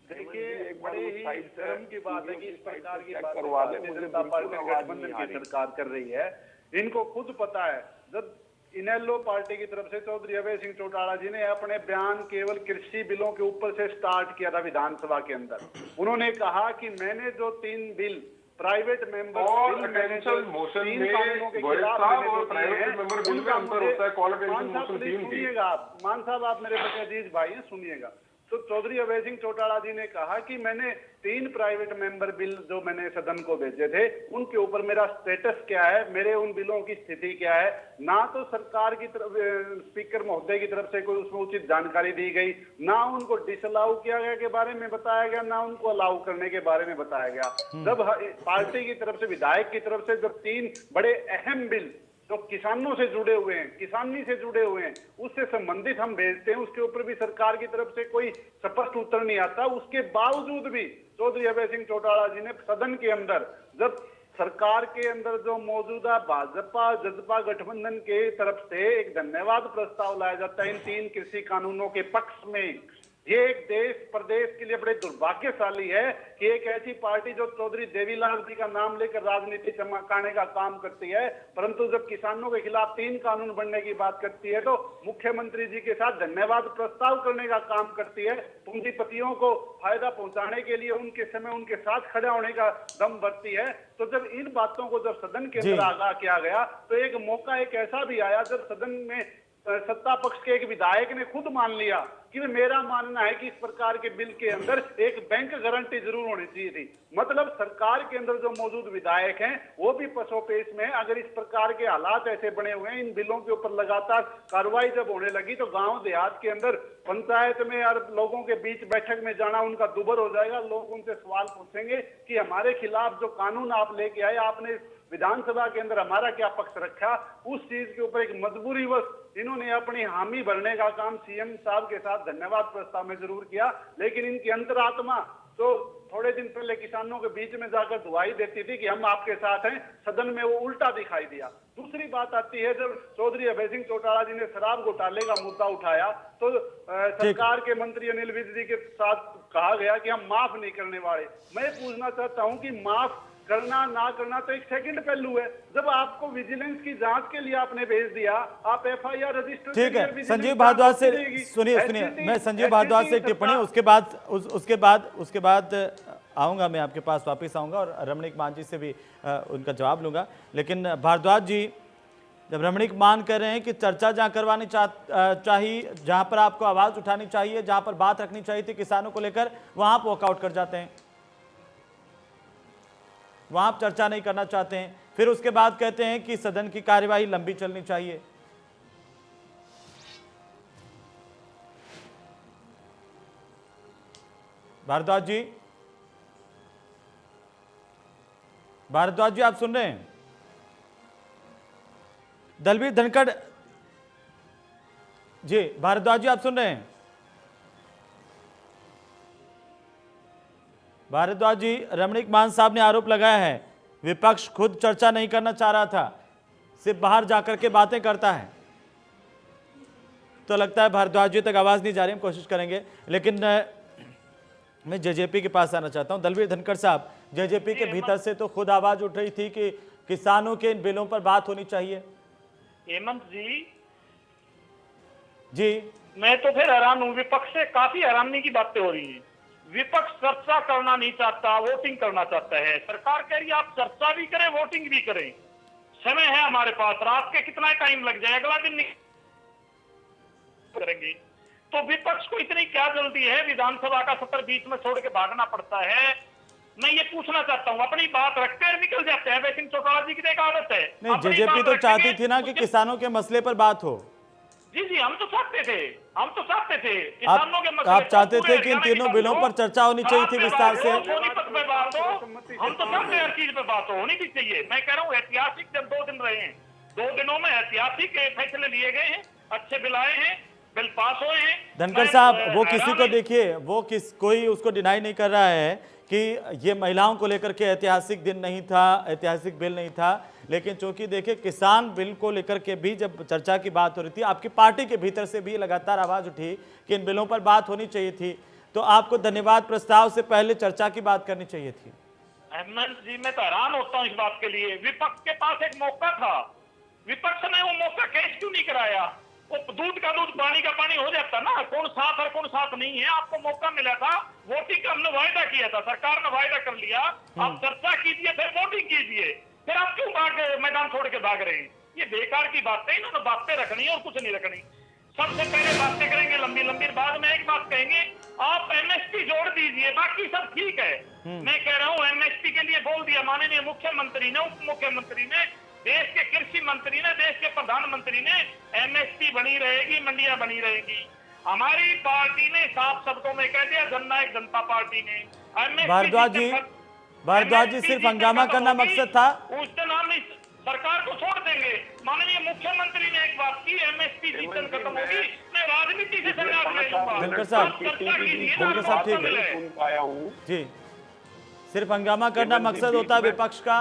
देखिए, बड़े ही शर्म की बात है कि इस प्रकार की बात भारतीय जनता पार्टी गठबंधन की सरकार कर रही है। इनको खुद पता है, जब इनेलो पार्टी की तरफ से चौधरी अभय सिंह चौटाला जी ने अपने बयान केवल कृषि बिलों के ऊपर से स्टार्ट किया था विधानसभा के अंदर, उन्होंने कहा कि मैंने जो 3 बिल प्राइवेट मेंबर और अटेंशन मोशन में गोयल साहब और प्राइवेट मेंबर बिल में अंतर होता है। कॉल अटेंशन मोशन 3 सुनिएगा आप, मान साहब, आप मेरे बड़े अजीज भाई हैं, सुनिएगा। तो चौधरी अभय सिंह चौटाला जी ने कहा कि मैंने 3 प्राइवेट मेंबर बिल जो मैंने सदन को भेजे थे, उनके ऊपर मेरा स्टेटस क्या है, मेरे उन बिलों की स्थिति क्या है। ना तो सरकार की तरफ, स्पीकर महोदय की तरफ से कोई उसमें उचित जानकारी दी गई, ना उनको डिसअलाउ किया गया के बारे में बताया गया, ना उनको अलाउ करने के बारे में बताया गया। जब पार्टी की तरफ से, विधायक की तरफ से जब 3 बड़े अहम बिल जो किसानों से जुड़े हुए हैं, किसानी से जुड़े हुए हैं, उससे संबंधित हम भेजते हैं, उसके ऊपर भी सरकार की तरफ से कोई स्पष्ट उत्तर नहीं आता। उसके बावजूद भी चौधरी अभय सिंह चौटाला जी ने सदन के अंदर जब सरकार के अंदर जो मौजूदा भाजपा जजपा गठबंधन के तरफ से एक धन्यवाद प्रस्ताव लाया जाता है इन 3 कृषि कानूनों के पक्ष में। ये एक देश प्रदेश के लिए बड़े दुर्भाग्यशाली है कि एक ऐसी पार्टी जो चौधरी देवीलाल जी का नाम लेकर राजनीति चमकाने का काम करती है, परंतु जब किसानों के खिलाफ 3 कानून बनने की बात करती है तो मुख्यमंत्री जी के साथ धन्यवाद प्रस्ताव करने का काम करती है। पूंजीपतियों को फायदा पहुंचाने के लिए उनके समय उनके साथ खड़ा होने का दम भरती है। तो जब इन बातों को जब सदन के अंदर आगाह किया गया तो एक मौका एक ऐसा भी आया जब सदन में सत्ता पक्ष के एक विधायक ने खुद मान लिया कि मेरा मानना है कि इस प्रकार के बिल के अंदर एक बैंक गारंटी जरूर होनी चाहिए थी। मतलब सरकार के अंदर जो मौजूद विधायक हैं वो भी पसोपेश में, अगर इस प्रकार के हालात ऐसे बने हुए हैं, इन बिलों के ऊपर लगातार कार्रवाई जब होने लगी तो गांव देहात के अंदर पंचायत में और लोगों के बीच बैठक में जाना उनका दुबर हो जाएगा। लोग उनसे सवाल पूछेंगे कि हमारे खिलाफ जो कानून आप लेके आए, आपने विधानसभा के अंदर हमारा क्या पक्ष रखा। उस चीज के ऊपर एक मजबूरीवश इन्होंने अपनी हामी भरने का काम सीएम साहब के साथ धन्यवाद प्रस्ताव में जरूर किया, लेकिन इनकी अंतरात्मा तो थोड़े दिन पहले किसानों के बीच में जाकर दुआई देती थी कि हम आपके साथ हैं, सदन में वो उल्टा दिखाई दिया। दूसरी बात आती है जब चौधरी अभय सिंह चौटाला जी ने शराब घोटाले का मुद्दा उठाया तो सरकार के मंत्री अनिल विज जी के साथ कहा गया कि हम माफ नहीं करने वाले। मैं पूछना चाहता हूं कि माफ करना ना करना तो एक सेकंड पहलू है। जब आपको विजिलेंस की जांच के लिए आपने भेज दिया, आप एफआईआर रजिस्टर, ठीक है। संजीव भारद्वाज से सुनिए, मैं संजीव भारद्वाज से टिप्पणी उसके बाद आऊंगा, मैं आपके पास वापस आऊंगा और रमणीक मान जी से भी उनका जवाब लूंगा। लेकिन भारद्वाज जी, जब रमणीक मान कह रहे हैं कि चर्चा जहां करवानी चाहिए, जहां पर आपको आवाज उठानी चाहिए, जहां पर बात रखनी चाहिए थी किसानों को लेकर, वहां आप वॉकआउट कर जाते हैं, वहां आप चर्चा नहीं करना चाहते हैं, फिर उसके बाद कहते हैं कि सदन की कार्यवाही लंबी चलनी चाहिए। भारद्वाज जी आप सुन रहे हैं? दलवीर धनखड़ जी, भारद्वाज जी आप सुन रहे हैं? भारद्वाज जी, रमणीक मान साहब ने आरोप लगाया है विपक्ष खुद चर्चा नहीं करना चाह रहा था, सिर्फ बाहर जाकर के बातें करता है। तो लगता है भारद्वाज जी तक आवाज नहीं जा रही, हम कोशिश करेंगे। लेकिन मैं जेजेपी के पास आना चाहता हूं। दलवीर धनखड़ साहब, जेजेपी के भीतर से तो खुद आवाज उठ रही थी कि किसानों के इन बिलों पर बात होनी चाहिए। हेमंत जी, मैं तो फिर हैरान हूँ, विपक्ष से काफी हैरानी की बातें हो रही हैं। विपक्ष चर्चा करना नहीं चाहता, वोटिंग करना चाहता है। सरकार कह रही है आप चर्चा भी करें, वोटिंग भी करें, समय है हमारे पास, रात के कितना टाइम लग जाए, अगला दिन नहीं करेंगे। तो विपक्ष को इतनी क्या जल्दी है, विधानसभा का सत्र बीच में छोड़ के भागना पड़ता है। मैं ये पूछना चाहता हूँ, अपनी बात रखते हुए निकल जाते हैं। वैसे चौटाला जी की एक आदत है। नहीं, जेजेपी तो चाहती थी ना कि किसानों के मसले पर बात हो। जी, हम तो चाहते थे, किसानों के मसले। आप चाहते थे कि इन तीनों बिलों पर चर्चा होनी चाहिए थी विस्तार से। सोनीपत पे बात हो, हम तो चाहते हैं हर चीज पे बात होनी भी चाहिए। मैं कह रहा हूँ ऐतिहासिक जब 2 दिन रहे हैं, 2 दिनों में ऐतिहासिक फैसले लिए गए हैं, अच्छे बिल आए हैं, बिल पास हुए हैं। धनखड़ साहब, वो किसी को देखिए, वो कोई उसको डिनाई नहीं कर रहा है कि ये महिलाओं को लेकर के ऐतिहासिक दिन नहीं था, ऐतिहासिक बिल नहीं था। लेकिन चूंकि देखिए किसान बिल को लेकर के भी जब चर्चा की बात हो रही थी, आपकी पार्टी के भीतर से भी लगातार आवाज उठी कि इन बिलों पर बात होनी चाहिए थी, तो आपको धन्यवाद प्रस्ताव से पहले चर्चा की बात करनी चाहिए थी। अहमद जी, मैं तो हैरान होता हूँ इस बात के लिए। विपक्ष के पास एक मौका था, विपक्ष ने वो मौका कैश क्यों नहीं कराया? वो दूध का दूध पानी का पानी हो जाता ना, कौन साथ है कौन साथ नहीं है। आपको मौका मिला था, वोटिंग का हमने वायदा किया था, सरकार ने वायदा कर लिया, आप चर्चा कीजिए फिर वोटिंग कीजिए, फिर आप क्यों मैदान छोड़ के भाग रहे हैं? ये बेकार की बातें, इन्होंने बातें रखनी और कुछ नहीं रखनी। सबसे पहले बातें करेंगे लंबी लंबी, बाद में एक बात कहेंगे आप एमएसपी जोड़ दीजिए, बाकी सब ठीक है। मैं कह रहा हूँ एमएसपी के लिए बोल दिया माननीय मुख्यमंत्री ने, उप मुख्यमंत्री ने, देश के कृषि मंत्री ने, देश के प्रधानमंत्री ने, एमएसपी बनी रहेगी, मंडियां बनी रहेगी। हमारी पार्टी ने साफ शब्दों में कह दिया, जननायक जनता पार्टी ने। भारद्वाज जी, सिर्फ हंगामा करना मकसद था? उस दिन हम इस सरकार को छोड़ देंगे। माननीय मुख्यमंत्री ने एक बात की, एमएसपी जिस दिन खत्म होगी मैं राजनीति से संन्यास ले लूंगा। धनखड़ साहब ठीक है जी, सिर्फ हंगामा करना मकसद होता है विपक्ष का?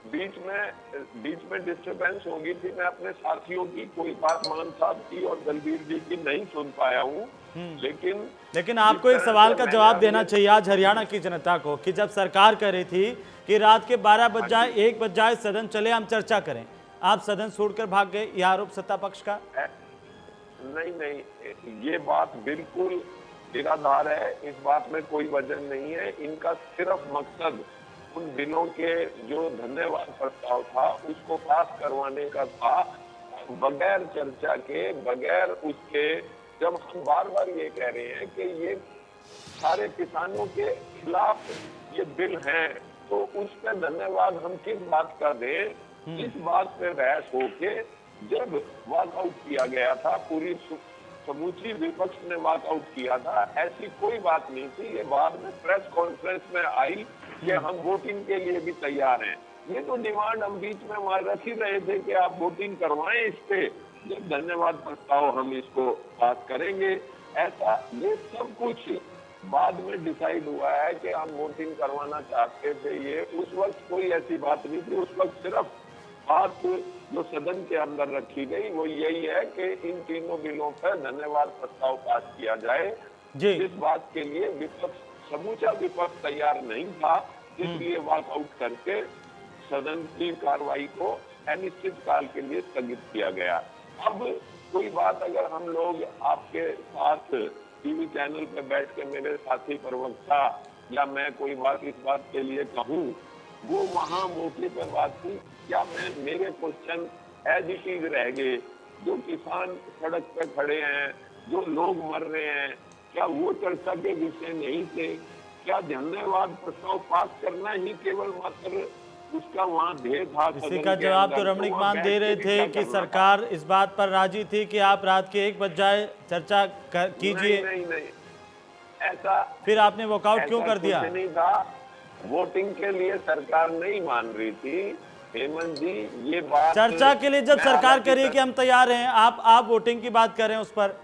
बीच में डिस्टरबेंस हो गई थी। मैं अपने साथियों की कोई बात मान साहब की और दलबीर जी की नहीं सुन पाया हूँ, लेकिन आपको एक सवाल का जवाब देना चाहिए आज हरियाणा की जनता को कि जब सरकार कह रही थी कि रात के 12 बज जाए 1 बज जाए सदन चले हम चर्चा करें, आप सदन छोड़कर भाग गए, यह आरोप सत्ता पक्ष का। नहीं, ये बात बिल्कुल निराधार है, इस बात में कोई वजन नहीं है। इनका सिर्फ मकसद उन बिलों के जो धन्यवाद प्रस्ताव था उसको पास करवाने का था, बगैर चर्चा के, बगैर उसके। जब हम बार बार ये कह रहे हैं कि ये सारे किसानों के खिलाफ ये बिल हैं, तो उस पर धन्यवाद हम किस बात का दें, इस बात पे बहस होके जब वॉकआउट किया गया था, पूरी समूची विपक्ष ने वॉकआउट किया था, ऐसी कोई बात नहीं थी। ये बाद में प्रेस कॉन्फ्रेंस में आई कि हम वोटिंग के लिए भी तैयार हैं। ये तो डिमांड हम बीच में वहां रख ही रहे थे कि आप वोटिंग करवाएं इस पे, जब धन्यवाद प्रस्ताव हम इसको पास करेंगे। ऐसा ये सब कुछ बाद में डिसाइड हुआ है कि हम वोटिंग करवाना चाहते थे। ये उस वक्त कोई ऐसी बात नहीं थी। उस वक्त सिर्फ बात जो सदन के अंदर रखी गई वो यही है कि इन तीनों बिलों पर धन्यवाद प्रस्ताव पास किया जाए। इस बात के लिए विपक्ष, समूचा विपक्ष तैयार नहीं था, इसलिए वॉकआउट करके सदन की कार्रवाई को अनिश्चित काल के लिए स्थगित किया गया। अब कोई बात अगर हम लोग आपके साथ टीवी चैनल पे बैठ के मेरे साथी प्रवक्ता या मैं कोई बात इस बात के लिए कहूँ, वो वहाँ मौके पर बात थी, क्या मेरे क्वेश्चन एज इट इज रह गए? जो किसान सड़क पे खड़े हैं, जो लोग मर रहे हैं, क्या वो चर्चा के विषय नहीं थे? क्या धन्यवाद प्रस्ताव पास करना ही केवल मात्र उसका वहाँ ध्येय था? इसी का जवाब तो रमणीक मान दे रहे थे कि सरकार इस बात पर राजी थी कि आप रात के 1 बज जाए चर्चा कीजिए। नहीं, ऐसा फिर आपने वॉकआउट क्यों कर दिया? नहीं था, वोटिंग के लिए सरकार नहीं मान रही थी हेमंत जी। ये बात चर्चा के लिए जब सरकार कह रही है कि हम तैयार हैं, आप वोटिंग की बात कर रहे हैं उस पर।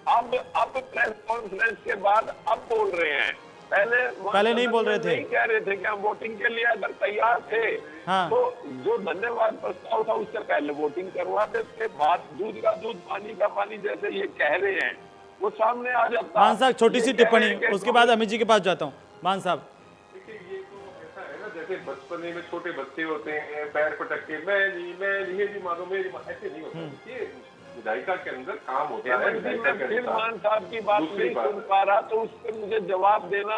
अब प्रेस कॉन्फ्रेंस के बाद अब बोल रहे हैं, पहले नहीं बोल रहे थे। नहीं कह रहे थे कि हम वोटिंग के लिए अगर तैयार थे हाँ। तो जो धन्यवाद प्रस्ताव था उससे पहले वोटिंग करवाते थे। बात दूध का दूध पानी का पानी जैसे ये कह रहे हैं वो सामने आ जाता। मान साहब छोटी सी टिप्पणी, उसके बाद अमित जी के पास जाता हूँ। मान साहब, ये तो ऐसा है ना, जैसे बचपने में छोटे बच्चे होते हैं, पैर पटक के मैं जी मानो मेरी, ऐसे नहीं होता। ये विधायिका के अंदर काम होता है। फिर मान साहब की बात नहीं सुन पा रहा तो उस पर मुझे जवाब देना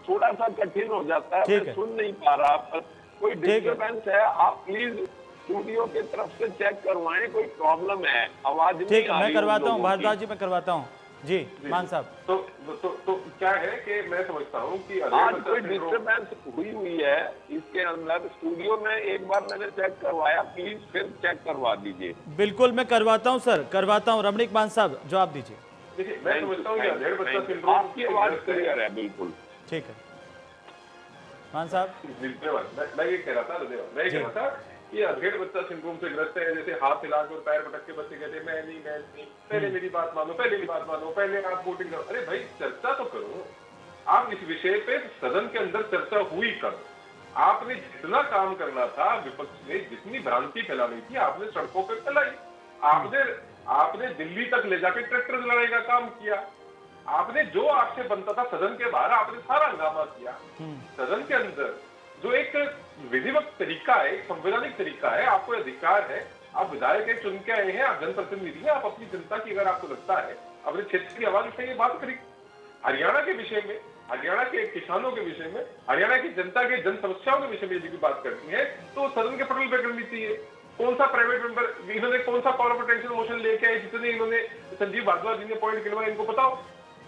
थोड़ा सा कठिन हो जाता है। मैं सुन नहीं पा रहा, पर कोई डिस्टर्बेंस है, आप प्लीज स्टूडियो की तरफ से चेक करवाएं, कोई प्रॉब्लम है, आवाज नहीं आ रही। ठीक है, मैं करवाता हूँ, भारद्वाज जी मैं करवाता हूँ जी। मान साहब, तो क्या है कि मैं समझता हूँ कि आज कोई डिस्टर्बेंस हुई है इसके अंदर। स्टूडियो में एक बार मैंने चेक करवाया, प्लीज फिर चेक करवा दीजिए। बिल्कुल मैं करवाता हूँ सर, करवाता हूँ। रमणीक मान साहब जवाब दीजिए। देखिए, मैं समझता हूँ कि आपकी आवाज क्लियर है बिल्कुल। ठीक है मान साहब, मैं ये कह रहा था ये अधेड़ बच्चा सिंड्रोम से ग्रस्त है। जैसे हाथ हिला के और पैर पटक के बच्चे कहते हैं मैं नहीं, पहले मेरी बात मानो, पहले आप वोटिंग करो। अरे भाई चर्चा तो करो, आप इस विषय पे सदन के अंदर चर्चा हुई कब? आपने जितना काम करना था, विपक्ष ने जितनी भ्रांति फैलानी थी आपने सड़कों पर फैलाई। आपने दिल्ली तक ले जाके ट्रैक्टर लड़ाई का काम किया। आपने जो आपसे बनता था सदन के बाहर आपने सारा हंगामा किया। सदन के अंदर जो एक विधिवत तरीका है, एक संवैधानिक तरीका है, आपको अधिकार है, आप विधायक है, चुन के आए हैं, आप जनप्रतिनिधि हैं, आप अपनी जनता की अगर आपको लगता है अपने क्षेत्र की आवाज उठाइए, बात करिए। हरियाणा के विषय में, हरियाणा के किसानों के विषय में, हरियाणा की जनता के जन समस्याओं के विषय में यदि बात करनी है तो सदन के पटल पर करनी चाहिए। कौन सा प्राइवेट मेंबर, इन्होंने कौन सा पावर ऑफ अटेंशन मोशन लेके आए, जितने इन्होंने संजीव भारद्वाज जी ने पॉइंट गिनवाए, इनको बताओ,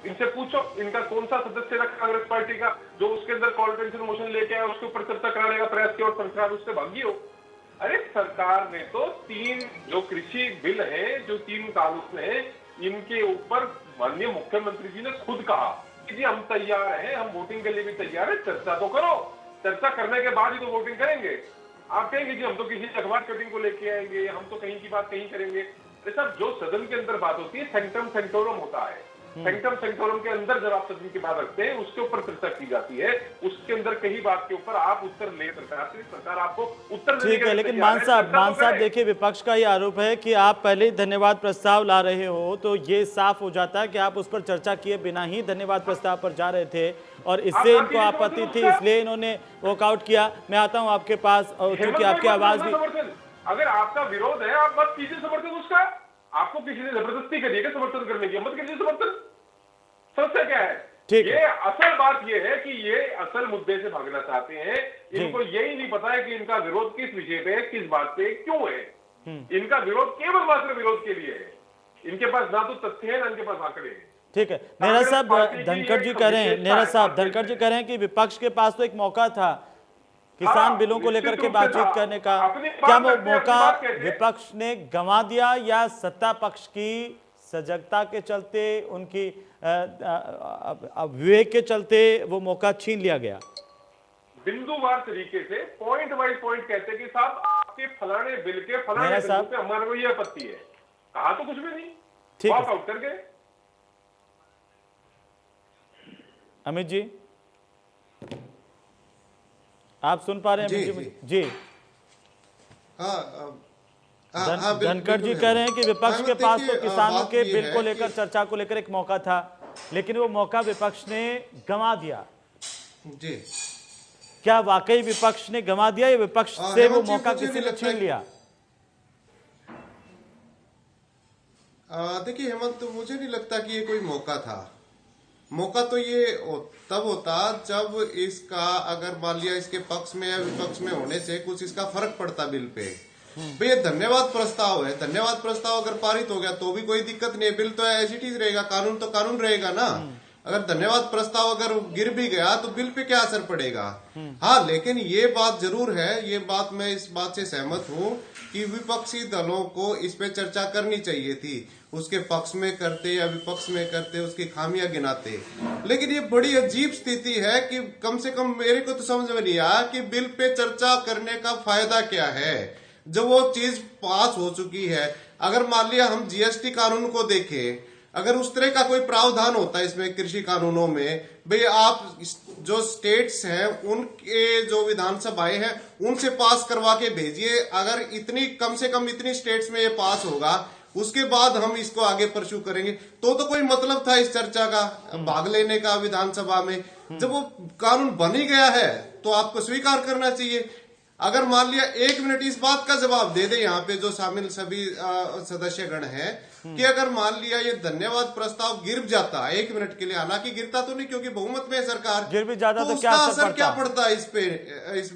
इनसे पूछो इनका कौन सा सदस्य था कांग्रेस पार्टी का जो उसके अंदर कॉल टेंशन मोशन लेके आया, उसके ऊपर चर्चा कराने का प्रयास किया और सरकार उससे भागी हो। अरे सरकार ने तो 3 जो कृषि बिल हैं, जो 3 कानून हैं, इनके ऊपर माननीय मुख्यमंत्री जी ने खुद कहा कि जी हम तैयार हैं, हम वोटिंग के लिए भी तैयार है, चर्चा तो करो, चर्चा करने के बाद ही तो वोटिंग करेंगे। आप कहेंगे जी हम तो किसी अखबार कटिंग को लेके आएंगे, हम तो कहीं की बात कहीं करेंगे। अरे साहब, जो सदन के अंदर बात होती है सेंट्रम सेंटोरम होता है। सेंटम सेंटोरम के अंदर जब आप सदन की बात रखते हैं उसके ऊपर चर्चा की जाती है, उसके अंदर कई बात के ऊपर आप उत्तर ले सरकार आपको उत्तर देने ठीक के है, लिए लेकिन तैयार मान है, साहब चर्चा तो करें। देखिए विपक्ष का ये आरोप है कि आप पहले ही धन्यवाद प्रस्ताव ला रहे हो, तो ये साफ हो जाता है कि आप उस पर चर्चा किए बिना ही धन्यवाद प्रस्ताव पर जा रहे थे और इससे इनको आपत्ति थी, इसलिए इन्होंने वॉकआउट किया। मैं आता हूं आपके पास और क्योंकि आपकी आवाज भी, अगर आपका विरोध है आप मत कीजिए समर्थन उसका, आपको किसी ने जबरदस्ती करी है समर्थन करने की, मत कीजिए समर्थन। समस्या क्या है? ठीक ये असल बात ये है कि ये असल मुद्दे से भागना चाहते हैं, इनको यही नहीं पता है कि इनका विरोध किस विषय पे है, किस बात पे क्यों है। इनका विरोध केवल मात्र विरोध के लिए है, इनके पास ना तो तथ्य है ना इनके पास आंकड़े हैं। ठीक है। नीरज साहब धनखड़ जी कह रहे हैं, नीरज साहब धनखड़ जी कह रहे हैं कि विपक्ष के पास तो एक मौका था किसान बिलों को लेकर के बातचीत करने का, क्या वो मौका विपक्ष ने गंवा दिया या सत्ता पक्ष की सजगता के चलते, उनकी विवेक के चलते वो मौका छीन लिया गया? बिंदुवार तरीके से पॉइंट वाइज पॉइंट कहते हैं कि साहब आपके फलाने बिल के फलाने बिंदु पे हमारे को ये आपत्ति है, कहा तो कुछ भी नहीं, वॉक आउट कर गए। अमित जी आप सुन पा रहे हैं? अमित जी धनखड़ जी कह रहे हैं कि विपक्ष के पास तो किसानों के बिल को लेकर चर्चा को लेकर एक मौका था, लेकिन वो मौका विपक्ष ने गंवा दिया। जी क्या वाकई विपक्ष ने गंवा दिया या विपक्ष से वो मौका किसी ने छीन लिया? देखिए हेमंत, तो मुझे नहीं लगता कि ये कोई मौका था। मौका तो ये तब होता जब इसका अगर मान लिया इसके पक्ष में या विपक्ष में होने से कुछ इसका फर्क पड़ता बिल पे। भाई ये धन्यवाद प्रस्ताव है, धन्यवाद प्रस्ताव अगर पारित हो गया तो भी कोई दिक्कत नहीं है, बिल तो एज इट इज रहेगा, कानून तो कानून रहेगा ना। अगर धन्यवाद प्रस्ताव अगर गिर भी गया तो बिल पे क्या असर पड़ेगा। हाँ, लेकिन ये बात जरूर है, ये बात मैं इस बात से सहमत हूँ कि विपक्षी दलों को इस पे चर्चा करनी चाहिए थी, उसके पक्ष में करते या विपक्ष में करते, उसकी खामियां गिनाते। लेकिन ये बड़ी अजीब स्थिति है कि कम से कम मेरे को तो समझ में नहीं आया कि बिल पे चर्चा करने का फायदा क्या है जब वो चीज पास हो चुकी है। अगर मान लिया हम जीएसटी कानून को देखें, अगर उस तरह का कोई प्रावधान होता है इसमें कृषि कानूनों में, भाई आप जो स्टेट्स हैं उनके जो विधानसभाएं हैं उनसे पास करवा के भेजिए, अगर इतनी कम से कम इतनी स्टेट्स में ये पास होगा उसके बाद हम इसको आगे परस्यू करेंगे, तो कोई मतलब था इस चर्चा का भाग लेने का विधानसभा में। जब वो कानून बन ही गया है तो आपको स्वीकार करना चाहिए। अगर मान लिया 1 मिनट इस बात का जवाब दे दे यहाँ पे जो शामिल सभी सदस्यगण हैं कि अगर मान लिया ये धन्यवाद प्रस्ताव गिर जाता 1 मिनट के लिए, हालांकि गिरता तो नहीं क्योंकि बहुमत में है सरकार, गिर भी जाता तो उसका असर क्या पड़ता इस पे, इस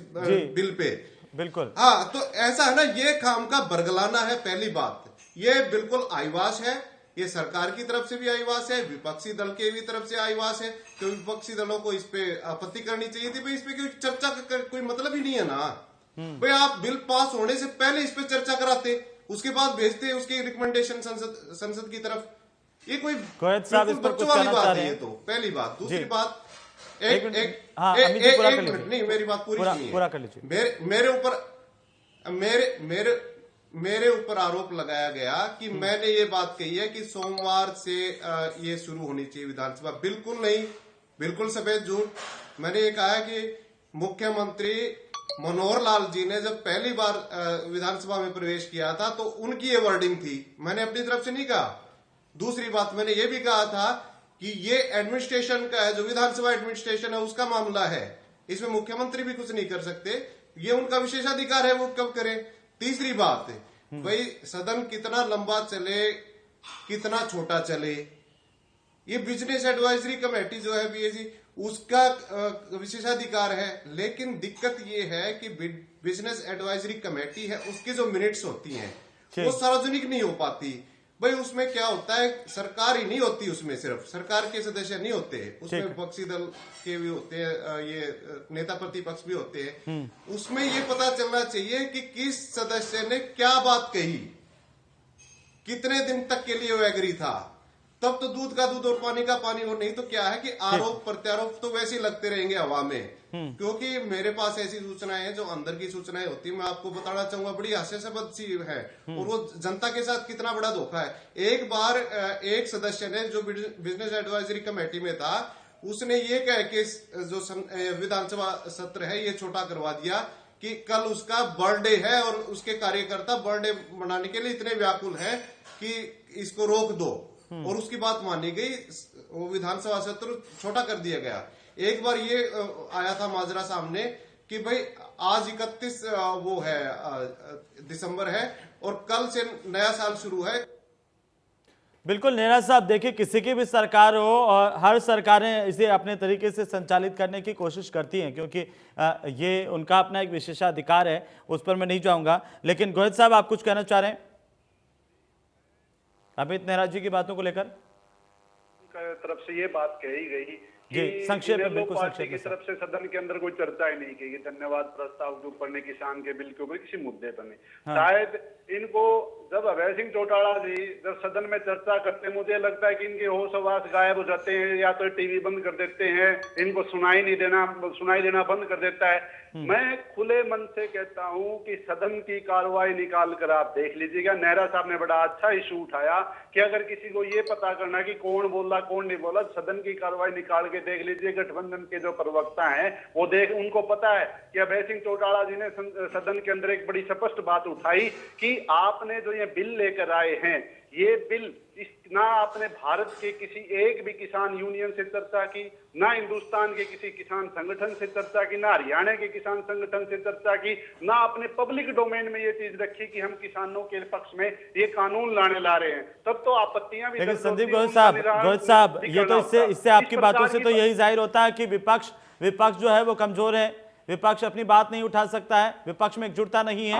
बिल पे। बिल्कुल हाँ, तो ऐसा है ना, ये काम का बरगलाना है। पहली बात ये बिल्कुल आईवास है, ये सरकार की तरफ से भी आईवास है, विपक्षी दल के भी तरफ से आईवास है, तो विपक्षी दलों को इस पे आपत्ति करनी चाहिए थी। भाई इस पे कोई चर्चा का कोई मतलब ही नहीं है ना। भाई आप बिल पास होने से पहले इस पे चर्चा कराते, उसके बाद भेजते उसकी रिकमेंडेशन संसद की तरफ। ये कोई बच्चों वाली बात है। ये तो पहली बात। दूसरी बात, एक मिनट नहीं, मेरी बात पूरी पूरा कर लीजिए। मेरे ऊपर आरोप लगाया गया कि मैंने ये बात कही है कि सोमवार से ये शुरू होनी चाहिए विधानसभा। बिल्कुल नहीं, बिल्कुल सफेद झूठ। मैंने ये कहा कि मुख्यमंत्री मनोहर लाल जी ने जब पहली बार विधानसभा में प्रवेश किया था तो उनकी ये वर्डिंग थी, मैंने अपनी तरफ से नहीं कहा। दूसरी बात, मैंने ये भी कहा था कि ये एडमिनिस्ट्रेशन का है, जो विधानसभा एडमिनिस्ट्रेशन है उसका मामला है, इसमें मुख्यमंत्री भी कुछ नहीं कर सकते, ये उनका विशेषाधिकार है, वो कब करें। तीसरी बात, भाई सदन कितना लंबा चले कितना छोटा चले, ये बिजनेस एडवाइजरी कमेटी जो है बीएसी उसका विशेषाधिकार है। लेकिन दिक्कत ये है कि बिजनेस एडवाइजरी कमेटी है उसकी जो मिनट्स होती हैं वो सार्वजनिक नहीं हो पाती। भाई उसमें क्या होता है, सरकार ही नहीं होती उसमें, सिर्फ सरकार के सदस्य नहीं होते उसमें, विपक्षी दल के भी होते हैं, ये नेता प्रतिपक्ष भी होते हैं। उसमें ये पता चलना चाहिए कि किस सदस्य ने क्या बात कही, कितने दिन तक के लिए वो एग्री था, तब तो दूध का दूध और पानी का पानी हो, नहीं तो क्या है कि आरोप प्रत्यारोप तो वैसे ही लगते रहेंगे हवा में। क्योंकि मेरे पास ऐसी सूचनाएं हैं जो अंदर की सूचनाएं होती है, मैं आपको बताना चाहूंगा, बड़ी हास्यास्पद सी है और वो जनता के साथ कितना बड़ा धोखा है। एक बार एक सदस्य ने जो बिजनेस एडवाइजरी कमेटी में था, उसने ये कह के जो विधानसभा सत्र है ये छोटा करवा दिया कि कल उसका बर्थडे है और उसके कार्यकर्ता बर्थडे मनाने के लिए इतने व्याकुल है कि इसको रोक दो, और उसकी बात मानी गई, वो विधानसभा सत्र छोटा कर दिया गया। एक बार ये आया था माजरा सामने कि भाई आज 31 वो है दिसंबर है और कल से नया साल शुरू है। बिल्कुल नेहरा साहब, देखिए किसी की भी सरकार हो और हर सरकारें इसे अपने तरीके से संचालित करने की कोशिश करती हैं, क्योंकि ये उनका अपना एक विशेषाधिकार है, उस पर मैं नहीं जाऊंगा। लेकिन गोहित साहब, आप कुछ कहना चाह रहे हैं अमित नेहरा जी की बातों को लेकर? तरफ से ये बात कही गई जी, संक्षेप में, बिल्कुल पार्टी संक्षेप की में तरफ से सदन के अंदर कोई चर्चा ही नहीं की, धन्यवाद प्रस्ताव के ऊपर ने, किसान के बिल के ऊपर, किसी मुद्दे पर नहीं। शायद इनको जब अभय सिंह चौटाला जी जब सदन में चर्चा करते, मुझे लगता है कि इनके होश हवास गायब हो जाते हैं, या तो टीवी बंद कर देते हैं, इनको सुनाई देना बंद कर देता है। मैं खुले मन से कहता हूं कि सदन की कार्रवाई निकाल कर आप देख लीजिएगा। नेहरा साहब ने बड़ा अच्छा इशू उठाया कि अगर किसी को ये पता करना कि कौन बोला कौन नहीं बोला, सदन की कार्रवाई निकाल के देख लीजिए। गठबंधन के जो प्रवक्ता हैं वो उनको पता है कि अभय सिंह चौटाला जी ने सदन के अंदर एक बड़ी स्पष्ट बात उठाई कि आपने जो ये बिल लेकर आए हैं, ये बिल ना आपने भारत के किसी एक भी किसान यूनियन से चर्चा की, ना हिंदुस्तान के किसी किसान संगठन से चर्चा की, ना हरियाणा के किसान संगठन से चर्चा की, ना अपने पब्लिक डोमेन में ये चीज रखी कि हम किसानों के पक्ष में ये कानून ला रहे हैं। तब तो आपत्तियां भी। लेकिन संदीप गोहित साहब, ये तो इससे आपकी बातों से तो यही जाहिर होता है कि विपक्ष जो है वो कमजोर है, विपक्ष अपनी बात नहीं उठा सकता है, विपक्ष में एकजुटता नहीं है।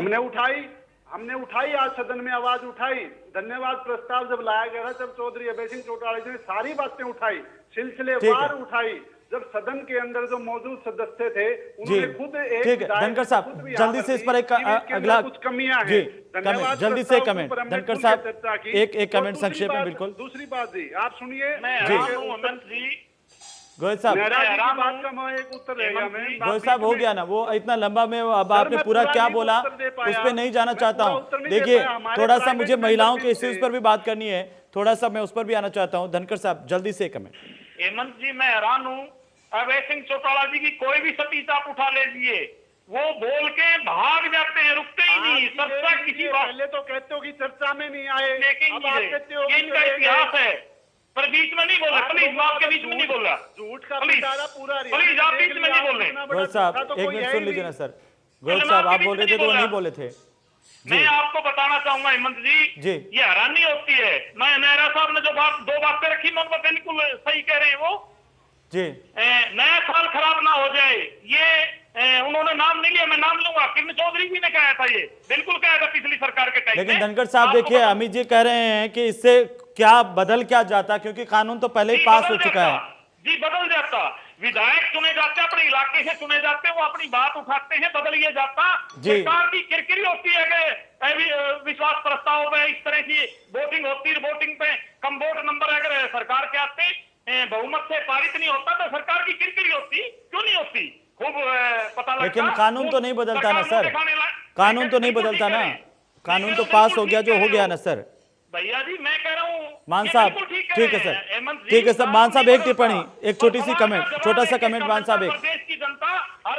हमने उठाई आज सदन में आवाज उठाई। धन्यवाद प्रस्ताव जब लाया गया था, जब चौधरी अभय सिंह चौटाला जी ने सारी बातें उठाई, सिलसिलेवार उठाई। जब सदन के अंदर जो मौजूद सदस्य थे उन्होंने खुद एक धनखड़ साहब जल्दी से इस पर एक अगला कुछ कमियां हैं, धन्यवाद, जल्दी से कमेंट धनखड़ साहब, एक कमेंट संक्षेप में। बिल्कुल दूसरी बात जी आप सुनिए गोहित साहब, गोहित साहब हो गया ना वो इतना लंबा में, अब आपने पूरा क्या बोला उस पर नहीं जाना चाहता हूँ। देखिए थोड़ा सा मुझे महिलाओं के इश्यूज पर भी बात करनी है, थोड़ा सा मैं उस पर भी आना चाहता हूँ। धनखड़ साहब जल्दी से कमेंट। हेमंत जी मैं हैरान हूँ, अभय सिंह चौटाला जी की कोई भी सतीश आप उठा लीजिए, वो बोल के भाग जाते हैं, रुकते ही नहीं। चर्चा किसी बात, पहले तो कहते हो कि चर्चा में नहीं आए, लेकिन इनका इतिहास है, पर बीच में नहीं बोला। प्लीज आपके बीच में नहीं बोला, झूठ का पिटारा पूरा, प्लीज आप बीच में नहीं बोले। गोहित साहब एक मिनट सुन लीजिए ना सर। गोहित साहब आप बोल रहे थे तो वो नहीं बोले थे। मैं आपको बताना चाहूंगा हेमंत जी, ये हैरानी होती है। मैं नेहरा साहब ने जो दो बातें रखी, मैं उनको बिल्कुल सही कह रहे हैं वो जी। नया साल खराब ना हो जाए, ये उन्होंने नाम नहीं लिया, मैं नाम लूंगा। किरण चौधरी जी ने कहा था, ये बिल्कुल कहा था पिछली सरकार के टाइम। लेकिन धनखड़ साहब देखिए, अमित जी कह रहे हैं कि इससे क्या बदल क्या जाता, क्योंकि कानून तो पहले ही पास हो चुका है। जी बदल जाता, विधायक चुने जाते हैं, अपने इलाके से चुने जाते हैं, वो अपनी बात उठाते हैं, बदल ये जाता। सरकार की किरकिरी होती है कि विश्वास प्रस्ताव में इस तरह की वोटिंग होती है, वोटिंग पे कम वोट नंबर अगर सरकार के आते बहुमत से पारित नहीं होता तो सरकार की किरकिरी होती। क्यों नहीं होती, खूब पता लगता। लेकिन कानून तो नहीं बदलता ना सर, कानून तो नहीं बदलता ना, कानून तो पास हो गया जो हो गया ना सर। भैया जी मैं कह रहा हूँ मान साहब, ठीक है सर, ठीक है सर। मान साहब एक टिप्पणी, एक छोटी सी कमेंट, छोटा सा कमेंट मान साहब एक,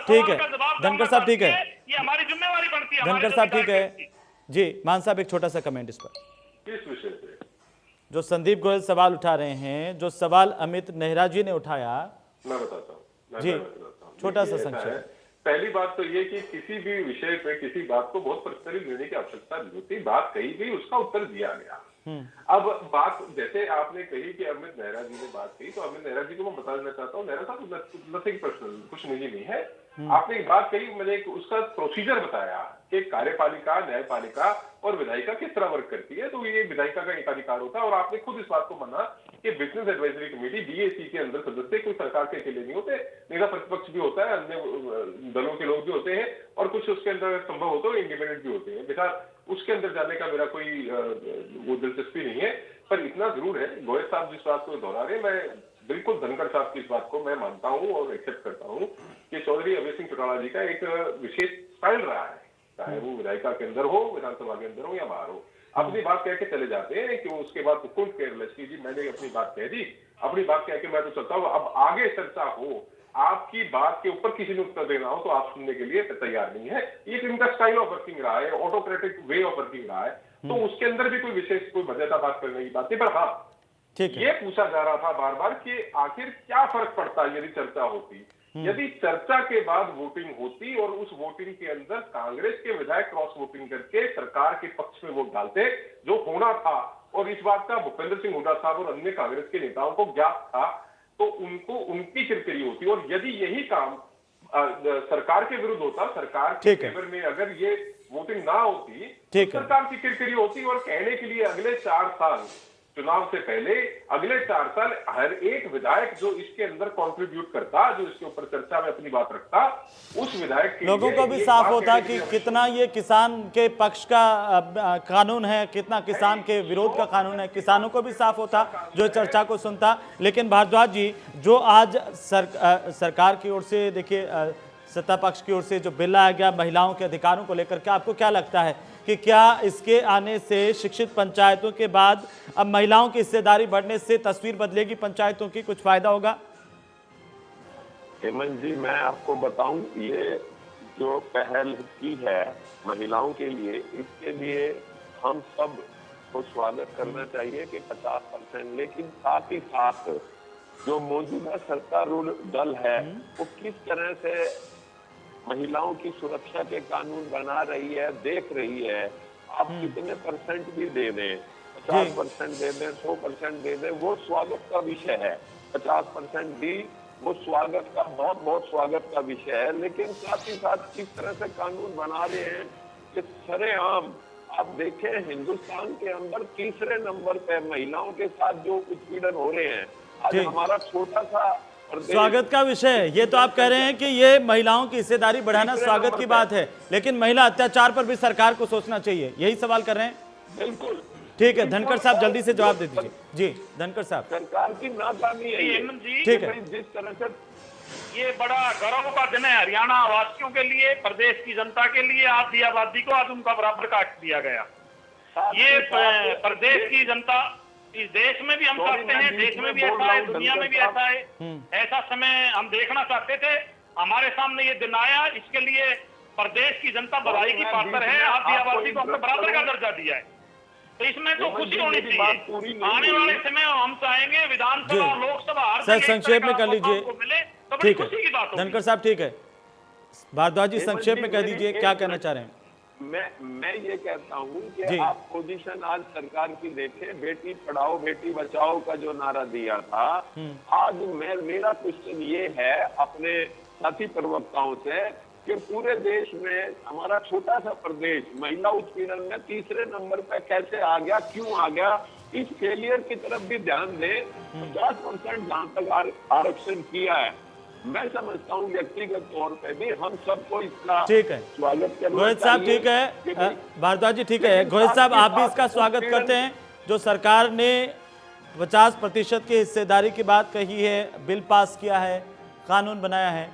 ठीक है धनखड़ साहब, ठीक है ये हमारी जिम्मेवारी बनती है। धनखड़ साहब ठीक है जी। मान साहब एक छोटा सा कमेंट इस पर, किस विषय पे? जो संदीप गोयल सवाल उठा रहे हैं, जो सवाल अमित नेहरा जी ने उठाया, मैं बताता हूँ जी छोटा सा संक्षेप। पहली बात तो ये कि किसी भी विषय पे किसी बात को बहुत पर्सनली लेने की आवश्यकता नहीं होती। बात कही गई, उसका उत्तर दिया गया। अब बात जैसे आपने कही कि अमित नेहरा जी ने बात कही, तो अमित नेहरा जी को मैं बता देना चाहता हूँ, नेहरा साहब नथिंग पर्सनल, कुछ निजी नहीं है। आपने एक बात कही, मैंने उसका प्रोसीजर बताया कि कार्यपालिका, न्यायपालिका और विधायिका किस तरह वर्क करती है। तो ये विधायिका का एकाधिकार होता है। और आपने खुद इस बात को माना कि बिजनेस एडवाइजरी कमेटी बीएसी के अंदर सदस्य कोई सरकार के अकेले नहीं होते, नेता प्रतिपक्ष भी होता है, अन्य दलों के लोग भी होते हैं और कुछ उसके अंदर संभव हो तो इंडिपेंडेंट भी होते हैं। बेकार उसके अंदर जाने का मेरा कोई वो दिलचस्पी नहीं है। पर इतना जरूर है, गोयल साहब जिस बात को दोहरा रहे, मैं बिल्कुल धनखड़ साहब की इस बात को मैं मानता हूं और एक्सेप्ट करता हूं कि चौधरी अभय सिंह चौटाला जी का एक विशेष स्टाइल रहा है, चाहे वो विधायिका के अंदर हो, विधानसभा के अंदर हो या बाहर हो। अपनी बात कह के चले जाते हैं कि उसके बाद कुछ केयरलेस की जी मैंने अपनी बात कह दी, अपनी बात कह के मैं तो चलता हूँ, अब आगे चर्चा हो, आपकी बात के ऊपर किसी ने उत्तर देना हो तो आप सुनने के लिए तैयार नहीं है। ये इनका स्टाइल ऑफ वर्किंग रहा है, ऑटोक्रेटिक वे ऑफ वर्किंग रहा है। तो उसके अंदर भी कोई विशेष कोई मजेदार बात करने की बात नहीं। पर हाँ, ये पूछा जा रहा था बार बार कि आखिर क्या फर्क पड़ता है यदि चर्चा होती, यदि चर्चा के बाद वोटिंग होती और उस वोटिंग के अंदर कांग्रेस के विधायक क्रॉस वोटिंग करके सरकार के पक्ष में वोट डालते, जो होना था। और इस बात का भूपेंद्र सिंह हुड्डा साहब और अन्य कांग्रेस के नेताओं को ज्ञात था, तो उनको उनकी किरकिरी होती। और यदि यही काम सरकार के विरुद्ध होता, सरकार के फेवर में अगर ये वोटिंग ना होती, तो सरकार की किरकिरी होती। और कहने के लिए अगले 4 साल चुनाव से पहले, अगले 4 साल हर एक विधायक जो इसके अंदर कंट्रीब्यूट करता, जो इसके ऊपर चर्चा में अपनी बात रखता, उस विधायक के लोगों को भी साफ होता कि कितना ये किसान के पक्ष का कानून है, कितना किसान के विरोध का कानून है। किसानों को भी साफ होता जो चर्चा को सुनता। लेकिन भारद्वाज जी, जो आज सरकार की ओर से, देखिए सत्ता पक्ष की ओर से जो बिल लाया गया महिलाओं के अधिकारों को लेकर के, आपको क्या लगता है कि क्या इसके आने से शिक्षित पंचायतों के बाद अब महिलाओं की हिस्सेदारी बढ़ने से तस्वीर बदलेगी पंचायतों की, कुछ फायदा होगा? हेमंत जी, मैं आपको बताऊं, ये जो पहल की है महिलाओं के लिए, इसके लिए हम सब को स्वागत करना चाहिए कि 50%। लेकिन साथ ही साथ जो मौजूदा सत्तारूढ़ दल है वो किस तरह से महिलाओं की सुरक्षा के कानून बना रही है, देख रही है। आप कितने परसेंट भी दे दें, 50% दे दें, 100% दे दें, वो स्वागत का विषय है। 50% भी वो स्वागत का, बहुत बहुत स्वागत का विषय है। लेकिन साथ ही साथ किस तरह से कानून बना रहे हैं कि सरेआम आप देखें, हिंदुस्तान के अंदर तीसरे नंबर पे महिलाओं के साथ जो उत्पीड़न हो रहे हैं। आज हमारा छोटा सा स्वागत का विषय है ये, तो आप कह रहे हैं कि ये महिलाओं की हिस्सेदारी बढ़ाना स्वागत की बात है, लेकिन महिला अत्याचार पर भी सरकार को सोचना चाहिए, यही सवाल कर रहे हैं? बिल्कुल ठीक है, धनखड़ साहब जल्दी से जवाब दे दीजिए। जी धनखड़ साहब। सरकार की नाकामी है जी, ठीक है। जिस तरह से ये बड़ा गर्व का दिन है हरियाणा वासियों के लिए, प्रदेश की जनता के लिए। आधी आबादी को आज उनका बराबर काट दिया गया। ये प्रदेश की जनता, इस देश में भी हम चाहते हैं, देश में भी ऐसा है, दुनिया में भी ऐसा है। ऐसा समय हम देखना चाहते थे, हमारे सामने ये दिन आया। इसके लिए प्रदेश की जनता बधाई की पात्र है। आधी आबादी को हमने बराबर का दर्जा दिया है, तो इसमें तो खुशी होनी चाहिए। आने वाले समय हम चाहेंगे विधानसभा, लोकसभा, हर सर संक्षेप में कर लीजिए। ठीक है धनखड़ साहब, ठीक है। भारद्वाज जी संक्षेप में कह दीजिए क्या कहना चाह रहे हैं? मैं ये कहता हूँ कि आप पोजीशन आज सरकार की देखें, बेटी पढ़ाओ बेटी बचाओ का जो नारा दिया था, आज मेरा क्वेश्चन ये है अपने साथी प्रवक्ताओं से कि पूरे देश में हमारा छोटा सा प्रदेश महिला उत्पीड़न में तीसरे नंबर पे कैसे आ गया, क्यों आ गया? इस फेलियर की तरफ भी ध्यान दें। 50% जहाँ तक आरक्षण किया है, मैं समझता हूँ व्यक्तिगत तौर पे भी हम सबको इसका स्वागत करना गोयल साहब ठीक है, भारद्वाज जी ठीक है, गोयल साहब आप भी इसका स्वागत करते हैं जो सरकार ने 50% की हिस्सेदारी की बात कही है, बिल पास किया है, कानून बनाया है?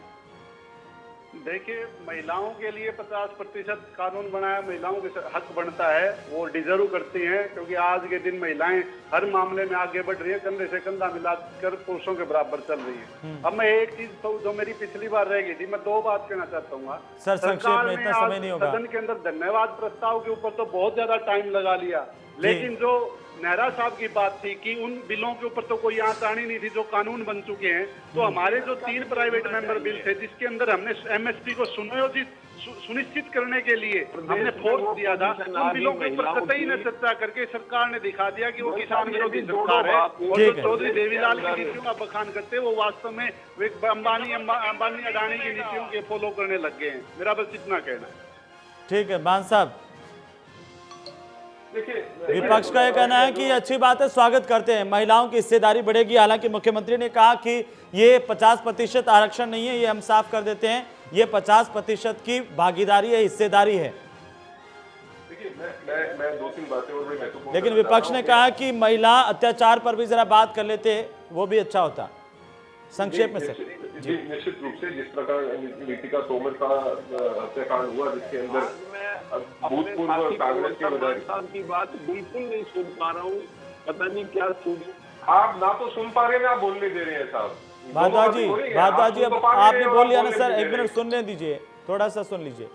देखिए, महिलाओं के लिए 50% कानून बनाया, महिलाओं के हक बनता है, वो डिजर्व करती हैं, क्योंकि आज के दिन महिलाएं हर मामले में आगे बढ़ रही है, कंधे से कंधा मिलाकर पुरुषों के बराबर चल रही है। अब मैं एक चीज तो जो मेरी पिछली बार रह गई थी, मैं 2 बात कहना चाहता हूँ। सर संक्षेप में, इतना समय नहीं होगा। सदन के अंदर धन्यवाद प्रस्ताव के ऊपर तो बहुत ज्यादा टाइम लगा लिया, लेकिन जो नेहरा साहब की बात थी कि उन बिलों के ऊपर तो कोई आसानी नहीं थी जो कानून बन चुके हैं। तो हमारे जो 3 प्राइवेट मेंबर बिल थे, जिसके अंदर हमने एमएसपी को सुनिश्चित करने के लिए हमने फोर्स दिया था, उन बिलों के ऊपर कतई न चर्चा करके सरकार ने दिखा दिया कि वो किसान विरोधी सरकार है। और जो चौधरी देवीलाल की नीतियों का बखान करते हैं, वो वास्तव में अंबानी अडानी की नीतियों के फॉलो करने लग गए हैं। मेरा बस इतना कहना है। ठीक है मान साहब, देखिए विपक्ष का यह कहना है कि ये अच्छी बात है, स्वागत करते हैं, महिलाओं की हिस्सेदारी बढ़ेगी। हालांकि मुख्यमंत्री ने कहा कि ये 50% आरक्षण नहीं है, ये हम साफ कर देते हैं, ये 50% की भागीदारी है, हिस्सेदारी है। देखिए मैं 2-3 बातें और बड़ी महत्वपूर्ण लेकिन करना विपक्ष चाहता ने हूं कहा कि महिला अत्याचार पर भी जरा बात कर लेते, वो भी अच्छा होता। संक्षेप में सर। जी निश्चित रूप से जिस प्रकार नीतिका तोमर का हत्याकांड हुआ, जिसके अंदर भूतपूर्व कांग्रेस के विधायक साहब की बात बिल्कुल नहीं सुन पा रहा हूँ, पता नहीं क्या सुन। आप ना तो सुन पा रहे हैं, आप बोलने दे रहे हैं साहब। भारद्वाज जी अब आपने बोल लिया ना सर, 1 मिनट सुनने दीजिए, थोड़ा सा सुन लीजिए।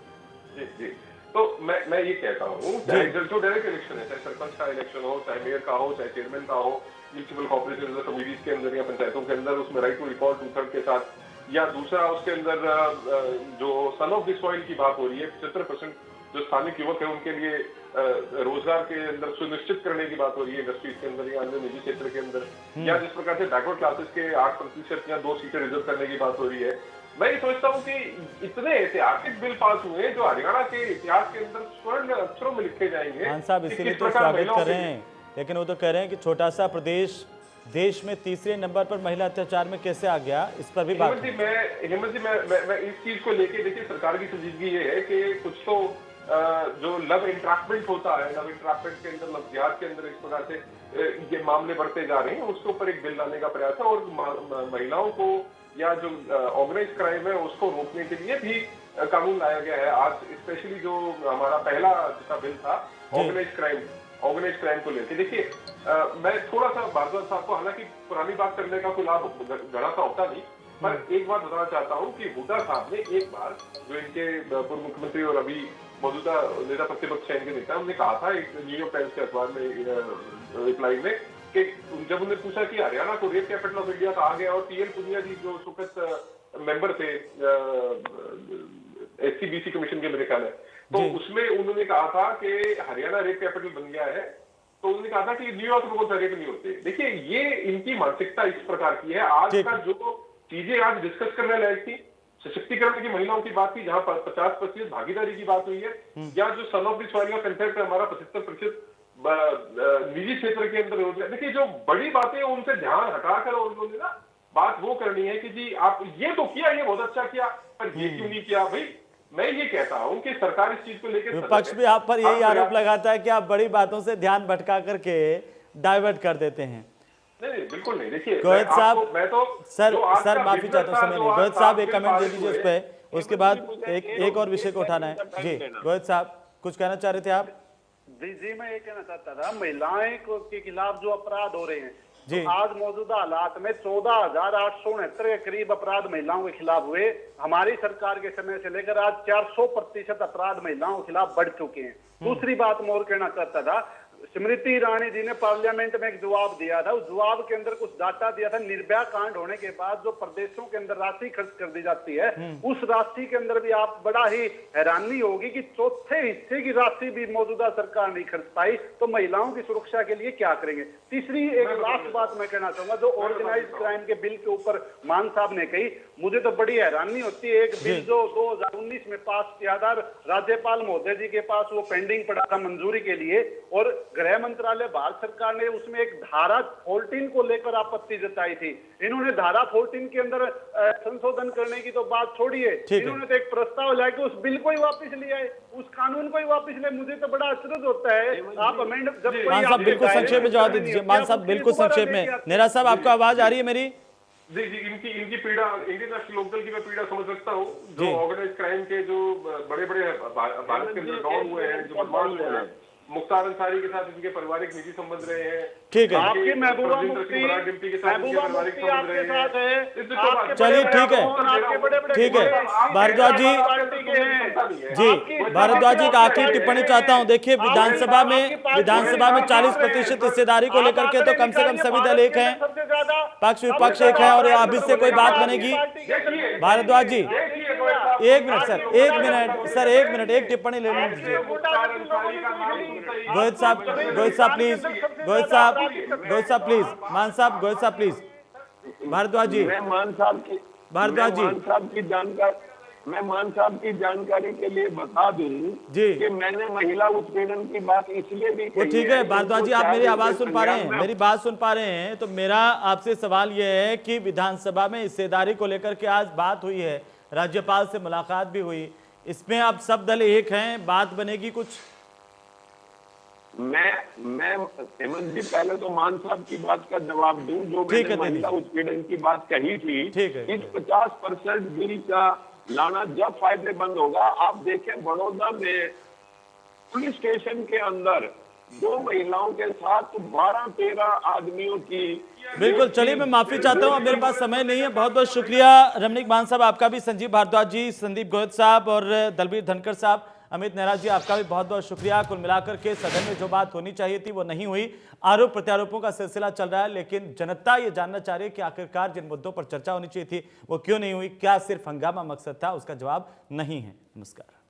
जी जी, तो मैं ये कहता हूँ, चाहे जो डायरेक्ट इलेक्शन है, चाहे सरपंच का इलेक्शन हो, चाहे मेयर का हो, चाहे चेयरमैन का हो, म्यूनिसिपल कॉर्पोरेशन कमिटीज के अंदर या पंचायतों के अंदर, उसमें राइट टू रिकॉल 2/3 के साथ, या दूसरा उसके अंदर जो सन ऑफ द सॉइल की बात हो रही है, 75% जो स्थानिक युवक है उनके लिए रोजगार के अंदर सुनिश्चित करने की बात हो रही है, इंडस्ट्रीज के अंदर या अन्य निजी क्षेत्र के अंदर, या जिस प्रकार से बैकवर्ड क्लासेस के 8% या 2 सीटें रिजर्व करने की बात हो रही है। मैं ये सोचता हूँ कि इतने ऐतिहासिक बिल पास हुए जो हरियाणा के इतिहास के अंदर स्वर्ण अक्षरों में लिखे जाएंगे। खान साहब इसीलिए तो स्वागत कर रहे हैं, लेकिन वो तो कह रहे हैं कि छोटा सा प्रदेश देश में तीसरे नंबर पर महिला अत्याचार में कैसे आ गया, इस पर भी बात। हेमंत जी मैं इस चीज को लेके, देखिए सरकार की संजीदगी ये है कि कुछ तो जो लव इंट्रैपमेंट होता है, लव इंट्रैपमेंट के अंदर, लव जिहाद के अंदर इस प्रकार से ये मामले बढ़ते जा रहे हैं, उसके ऊपर एक बिल लाने का प्रयास है, और महिलाओं को या जो ऑर्गेनाइज क्राइम है उसको रोकने के लिए भी कानून लाया गया है। आज स्पेशली जो हमारा पहला जिसका बिल था ऑर्गेनाइज क्राइम को लेकर, देखिए मैं थोड़ा सा भारद्वाज साहब को, हालांकि पुरानी बात करने का कोई लाभ घड़ा सा होता नहीं, पर एक बात बताना चाहता हूँ कि हुड्डा साहब ने एक बार, जो इनके पूर्व मुख्यमंत्री और अभी मौजूदा नेता प्रतिपक्ष के नेता, उन्होंने कहा था एक न्यूयॉर्क टाइम्स के अखबार में रिप्लाई में, कि जब उन्हें पूछा कि हरियाणा को रेप कैपिटल ऑफ इंडिया कहा गया, और टीएल पुनिया जी जो सुखद मेंबर थे SC-BC कमीशन के, मेरे ख्याल है, तो उसमें उन्होंने कहा था कि हरियाणा रेप कैपिटल बन गया है, तो उन्होंने कहा था कि न्यूयॉर्क में कोई रेप नहीं होते। देखिए ये इनकी मानसिकता इस प्रकार की है। आज का जो चीजें आज डिस्कस करने लायक थी, सशक्तिकरण की महिलाओं की बात थी, जहां पर 50% भागीदारी की बात हुई है, या जो सन ऑफ द सॉइल का कंसेप्ट है हमारा 75% निजी क्षेत्र के अंदर रोजगार, देखिए जो बड़ी बातें उनसे ध्यान हटाकर और उन्होंने ना बात वो करनी है कि जी आप ये तो किया, ये बहुत अच्छा किया, पर ये क्यों नहीं किया। भाई मैं ये कहता हूं कि सरकार इस चीज को लेकर, विपक्ष भी आप पर यही आरोप लगाता है कि आप बड़ी बातों से ध्यान भटका करके डाइवर्ट कर देते हैं। नहीं बिल्कुल नहीं। देखिए गोविंद साहब, मैं तो सर माफी चाहता हूँ, समय नहीं। गोविंद साहब एक कमेंट दे दीजिए उस पर, उसके बाद एक और विषय को उठाना है। जी गोविंद साहब कुछ कहना चाह रहे थे आप? जी मैं ये कहना चाहता था, महिलाएं के खिलाफ जो अपराध हो रहे हैं, तो आज मौजूदा हालात में 14,869 के करीब अपराध महिलाओं के खिलाफ हुए। हमारी सरकार के समय से लेकर आज 400% अपराध महिलाओं के खिलाफ बढ़ चुके हैं। दूसरी बात मैं और कहना चाहता था, स्मृति ईरानी जी ने पार्लियामेंट में एक जवाब दिया था, उस जवाब के अंदर कुछ डाटा दिया था, निर्भया कांड होने के बाद जो प्रदेशों के अंदर राशि खर्च कर दी जाती है, उस राशि के अंदर भी आप बड़ा ही हैरानी होगी कि चौथे हिस्से की राशि भी मौजूदा सरकार नहीं खर्च पाई, तो महिलाओं की सुरक्षा के लिए क्या करेंगे। तीसरी एक लास्ट बात मैं कहना चाहूंगा, जो ऑर्गेनाइज क्राइम के बिल के ऊपर मान साहब ने कही, मुझे तो बड़ी हैरानी होती है। एक बिल जो 2019 में पास किया था, राज्यपाल महोदय जी के पास वो पेंडिंग पड़ा था मंजूरी के लिए, और गृह मंत्रालय भारत सरकार ने उसमें एक धारा 14 को लेकर आपत्ति जताई थी। इन्होंने धारा 14 के अंदर संशोधन करने की तो बात छोड़िए, इन्होंने तो एक प्रस्ताव लाया कि उस बिल को ही वापस ले आए, उस कानून को ही वापस ले। मुझे तो बड़ा आश्चर्य होता है। आप अमेंड जब मान साहब बिल्कुल संक्षेप में जवाब दीजिए। मान साहब बिल्कुल संक्षेप में। नेहरा साहब आपको आवाज आ रही है मेरी? जी इनकी पीड़ा, इंडियन नेशनल लोकदल की मैं पीड़ा समझ सकता हूँ। जो ऑर्गेनाइज क्राइम के जो बड़े भारत के अंदर डॉन हुए हैं, जो बदमाश हुए हैं, मुख्तार अंसारी के साथ इनके पारिवारिक निजी संबंध रहे हैं। ठीक है, आपकी महबूबा मुफ्ती के साथ इनके पारिवारिक संबंध रहे हैं। चलिए ठीक है, ठीक है। भारद्वाज जी, भारद्वाज जी का आखिरी टिप्पणी चाहता हूं। देखिए विधानसभा में 40% हिस्सेदारी को लेकर के तो कम से कम सभी दल एक हैं, पक्ष विपक्ष एक है, और अभी से कोई बात बनेगी। भारद्वाज जी एक मिनट सर, एक मिनट एक टिप्पणी ले लीजिए। गोविंद साहब प्लीज, गोविंद साहब प्लीज, मान साहब प्लीज। भारद्वाज जी मान साहब की जानकारी मैं मान साहब की जानकारी के लिए बता दूं जी। कि मैंने महिला उत्पीड़न की बात इसलिए भी वो कही ठीक है भारद्वाज जी, आप मेरी आवाज सुन पा रहे हैं, संज्ञान में मेरी बात सुन पा रहे हैं? तो मेरा आपसे सवाल यह है कि विधानसभा में हिस्सेदारी को लेकर के आज बात हुई है, राज्यपाल से मुलाकात भी हुई, इसमें आप सब दल एक हैं, बात बनेगी कुछ? मैं हेमंत जी पहले तो मान साहब की बात का जवाब दूं। जो ठीक मैंने है, महिला उत्पीड़न की बात कही थी, ठीक है। इस 50% बिल का लाना जब फायदेमंद होगा। आप देखें बड़ौदा में पुलिस स्टेशन के अंदर 2 महिलाओं के साथ 12-13 आदमियों की। बिल्कुल, चलिए मैं माफी चाहता हूं, अब मेरे पास समय नहीं है। बहुत बहुत शुक्रिया रमनीक मान साहब आपका भी, संजीव भारद्वाज जी, संदीप गोयत साहब और दलबीर धनखड़ साहब, अमित नेहरा जी आपका भी बहुत बहुत शुक्रिया। कुल मिलाकर के सदन में जो बात होनी चाहिए थी वो नहीं हुई, आरोप प्रत्यारोपों का सिलसिला चल रहा है, लेकिन जनता ये जानना चाह रही है कि आखिरकार जिन मुद्दों पर चर्चा होनी चाहिए थी वो क्यों नहीं हुई, क्या सिर्फ हंगामा मकसद था, उसका जवाब नहीं है। नमस्कार।